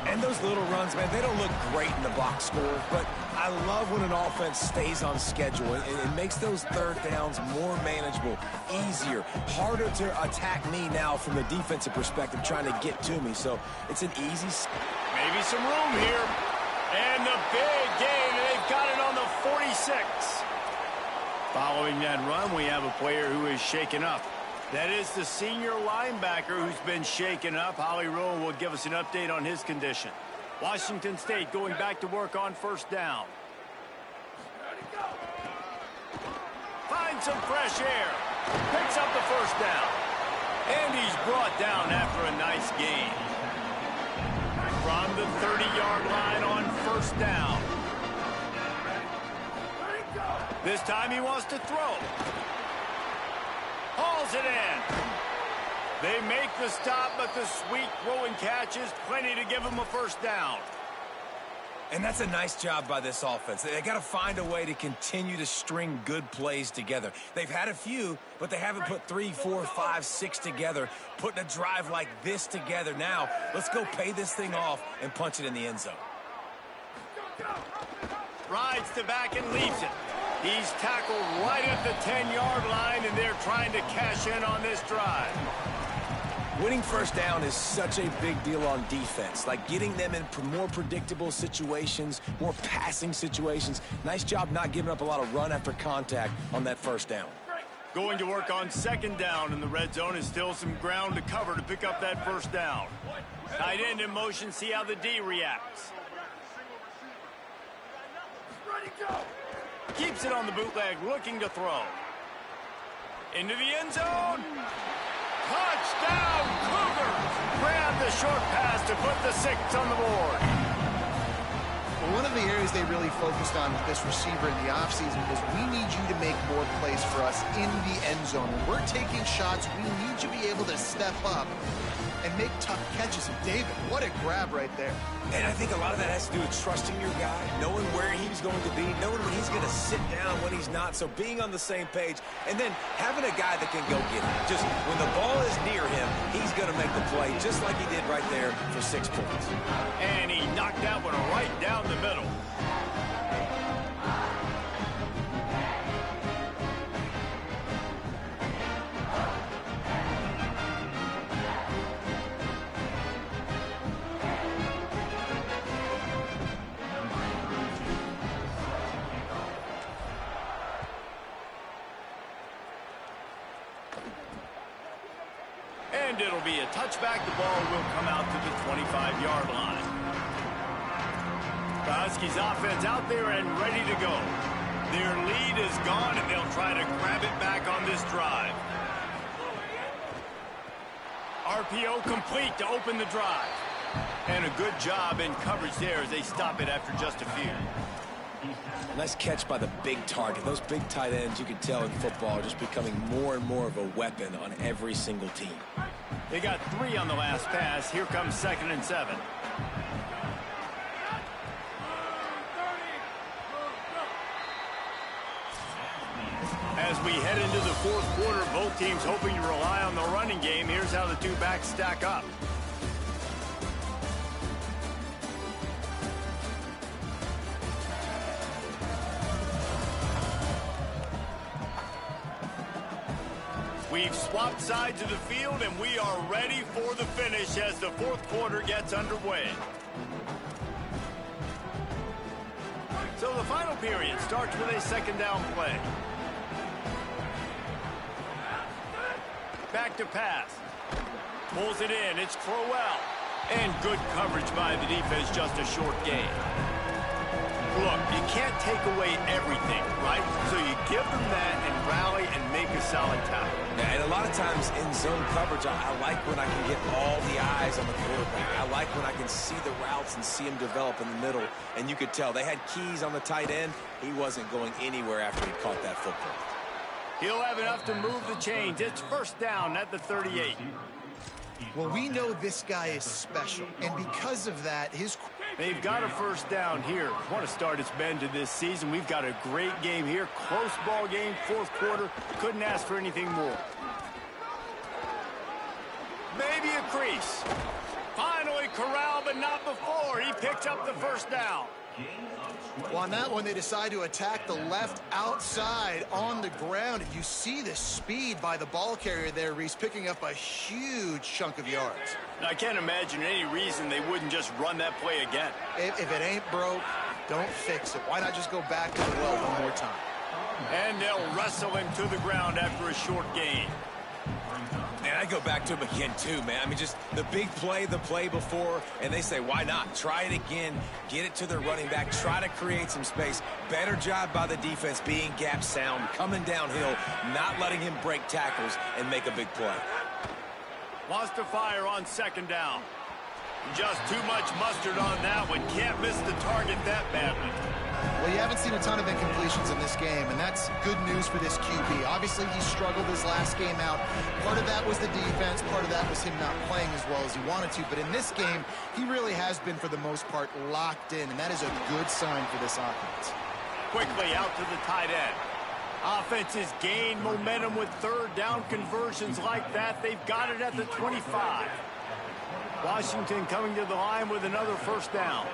And those little runs, man, they don't look great in the box score, but I love when an offense stays on schedule. It makes those 3rd downs more manageable, easier, harder to attack me now from the defensive perspective, trying to get to me. So it's an easy... Maybe some room here. And the big gain, and they've got it on the 46. Following that run, we have a player who is shaken up. That is the senior linebacker who's been shaken up. Holly Rowe will give us an update on his condition. Washington State going back to work on 1st down. Finds some fresh air. Picks up the 1st down. And he's brought down after a nice gain. From the 30-yard line on 1st down. This time he wants to throw. Hauls it in. They make the stop, but the sweet throw and catch is plenty to give him a 1st down. And that's a nice job by this offense. They got to find a way to continue to string good plays together. They've had a few, but they haven't put 3, 4, 5, 6 together, putting a drive like this together. Now, let's go pay this thing off and punch it in the end zone. Rides to back and leaves it. He's tackled right at the 10-yard line, and they're trying to cash in on this drive. Winning first down is such a big deal on defense, like getting them in more predictable situations, more passing situations. Nice job not giving up a lot of run after contact on that first down. Going to work on second down in the red zone is still some ground to cover to pick up that first down. Tight end in motion, see how the D reacts. Keeps it on the bootleg, looking to throw. Into the end zone. Touchdown, Cougars! Grab the short pass to put the 6 on the board. Well, one of the areas they really focused on with this receiver in the offseason was we need you to make more plays for us in the end zone. When we're taking shots, we need you to be able to step up and make tough catches. And David, what a grab right there. And I think a lot of that has to do with trusting your guy, knowing where he's going to be, knowing when he's going to sit down, when he's not. So being on the same page, and then having a guy that can go get it. Just when the ball is near him, he's going to make the play, just like he did right there for 6 points. And he knocked that one right down the middle. And it'll be a touchback. The ball will come out to the 25-yard line. The Huskies offense out there and ready to go. Their lead is gone, and they'll try to grab it back on this drive. RPO complete to open the drive. And a good job in coverage there as they stop it after just a few. Nice catch by the big target. Those big tight ends, you can tell in football, are just becoming more and more of a weapon on every single team. They got 3 on the last pass. Here comes 2nd and 7. As we head into the 4th quarter, both teams hoping to rely on the running game. Here's how the 2 backs stack up. We've swapped sides of the field, and we are ready for the finish as the 4th quarter gets underway. So the final period starts with a 2nd down play. Back to pass. Pulls it in. It's Crowell. And good coverage by the defense, just a short gain. Look, you can't take away everything, right? So you give them that and rally and make a solid tackle. Yeah, and a lot of times in zone coverage, I like when I can get all the eyes on the quarterback. I like when I can see the routes and see him develop in the middle. And you could tell they had keys on the tight end. He wasn't going anywhere after he caught that football. He'll have enough to move the chains. It's 1st down at the 38. Well, we know this guy is special, and because of that, They've got a 1st down here. What a start it's been to this season. We've got a great game here. Close ball game, 4th quarter. Couldn't ask for anything more. Maybe a crease. Finally corral, but not before. He picks up the 1st down. Well, on that one, they decide to attack the left outside on the ground. And you see the speed by the ball carrier there, Reese, picking up a huge chunk of yards. I can't imagine any reason they wouldn't just run that play again. If it ain't broke, don't fix it. Why not just go back to the well one more time? And they'll wrestle him to the ground after a short gain. And I go back to him again, too, man. I mean, just the big play, the play before, and they say, why not? Try it again. Get it to their running back. Try to create some space. Better job by the defense being gap sound, coming downhill, not letting him break tackles and make a big play. Wants to fire on 2nd down. Just too much mustard on that one. Can't miss the target that badly. Well, you haven't seen a ton of incompletions in this game, and that's good news for this QB. Obviously, he struggled his last game out. Part of that was the defense. Part of that was him not playing as well as he wanted to. But in this game, he really has been, for the most part, locked in, and that is a good sign for this offense. Quickly out to the tight end. Offenses gain momentum with third down conversions like that. They've got it at the 25. Washington coming to the line with another first down.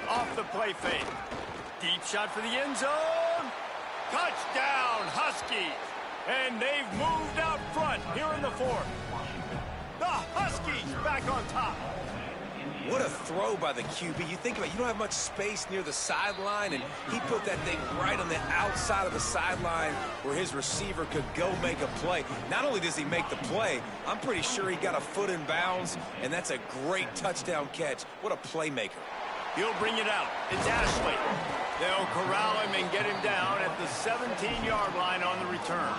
Off the play fake. Deep shot for the end zone. Touchdown, Huskies. And they've moved out front here in the fourth. The Huskies back on top. What a throw by the QB. You think about it, you don't have much space near the sideline, and he put that thing right on the outside of the sideline where his receiver could go make a play. Not only does he make the play, I'm pretty sure he got a foot in bounds, and that's a great touchdown catch. What a playmaker. He'll bring it out. It's Ashley. They'll corral him and get him down at the 17-yard line on the return.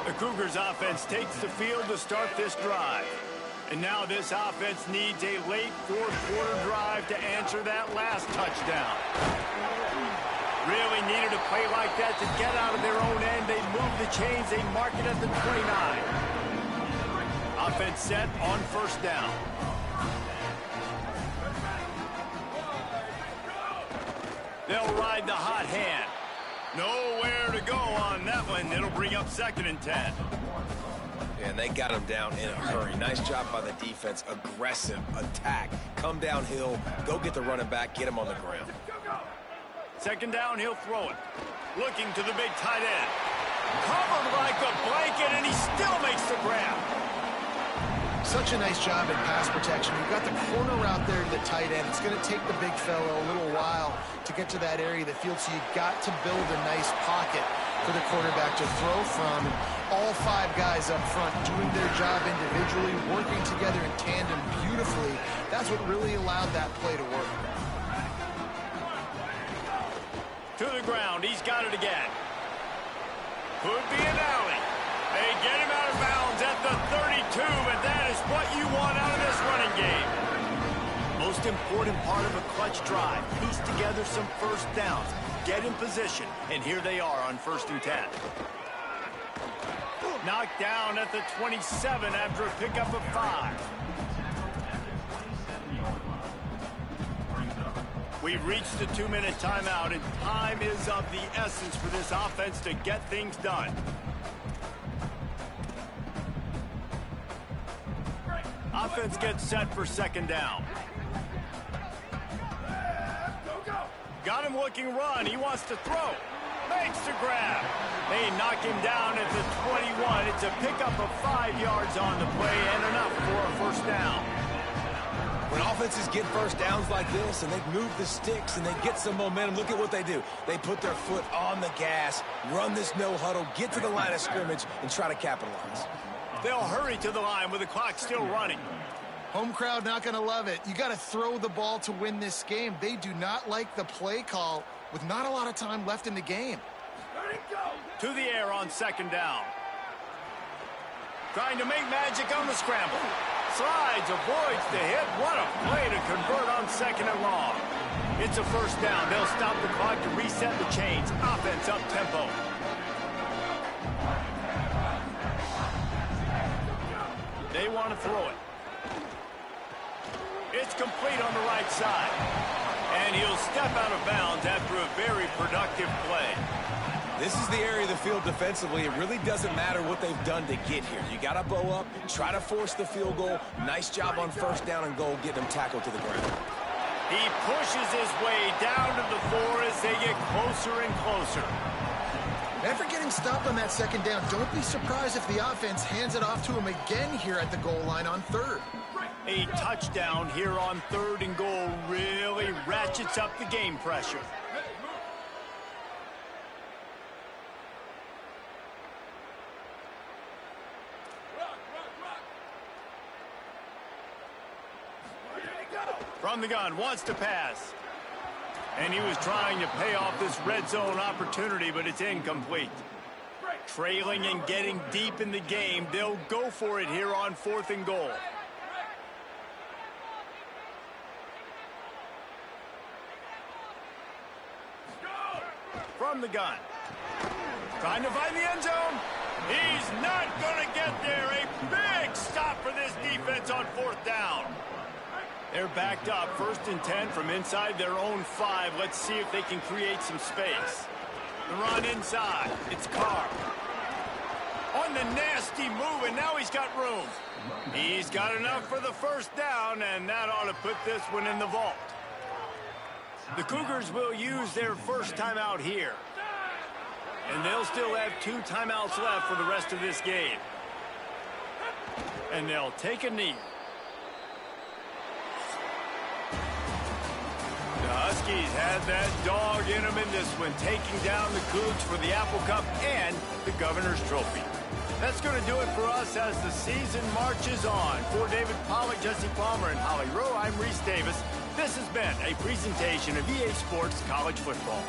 The Cougars offense takes the field to start this drive. And now this offense needs a late fourth-quarter drive to answer that last touchdown. Really needed a play like that to get out of their own end. They move the chains. They mark it at the 29. Offense set on first down. They'll ride the hot hand. Nowhere to go on that one. It'll bring up 2nd and 10. And they got him down in a hurry. Nice job by the defense. Aggressive attack. Come downhill. Go get the running back. Get him on the ground. 2nd down, he'll throw it. Looking to the big tight end. Covered like a blanket, and he still makes the grab. Such a nice job in pass protection. You've got the corner route there to the tight end. It's going to take the big fella a little while to get to that area of the field, so you've got to build a nice pocket for the quarterback to throw from. And all 5 guys up front doing their job individually, working together in tandem beautifully. That's what really allowed that play to work. To the ground. He's got it again. Could be an alley. They get him out of bounds at the 32, but that is what you want out of this running game. Most important part of a clutch drive. Piece together some first downs. Get in position, and here they are on 1st and 10. Knocked down at the 27 after a pickup of 5. We've reached the 2-minute timeout, and time is of the essence for this offense to get things done. Offense gets set for 2nd down. Got him looking run. He wants to throw. Makes the grab. They knock him down at the 21. It's a pickup of 5 yards on the play and enough for a first down. When offenses get first downs like this and they move the sticks and they get some momentum, look at what they do. They put their foot on the gas, run this no huddle, get to the line of scrimmage, and try to capitalize. They'll hurry to the line with the clock still running. Home crowd not going to love it. You got to throw the ball to win this game. They do not like the play call with not a lot of time left in the game. To the air on 2nd down. Trying to make magic on the scramble. Slides, avoids the hit. What a play to convert on 2nd and long. It's a first down. They'll stop the clock to reset the chains. Offense up tempo. They want to throw it. It's complete on the right side. And he'll step out of bounds after a very productive play. This is the area of the field defensively. It really doesn't matter what they've done to get here. You got to bow up, try to force the field goal. Nice job on 1st down and goal, getting them tackled to the ground. He pushes his way down to the 4 as they get closer and closer. After getting stopped on that 2nd down, don't be surprised if the offense hands it off to him again here at the goal line on 3rd. A touchdown here on 3rd and goal really ratchets up the game pressure. From the gun, wants to pass. And he was trying to pay off this red zone opportunity, but it's incomplete. Trailing and getting deep in the game, they'll go for it here on 4th and goal. from the gun. Trying to find the end zone. He's not going to get there. A big stop for this defense on 4th down. They're backed up, 1st and 10 from inside their own 5. Let's see if they can create some space. The run inside. It's Carr. On the nasty move, and now he's got room. He's got enough for the 1st down, and that ought to put this one in the vault. The Cougars will use their first timeout here. And they'll still have 2 timeouts left for the rest of this game. And they'll take a knee. The Huskies had that dog in them in this one, taking down the Cougs for the Apple Cup and the Governor's Trophy. That's going to do it for us as the season marches on. For David Pollack, Jesse Palmer, and Holly Rowe, I'm Reese Davis. This has been a presentation of EA Sports College Football.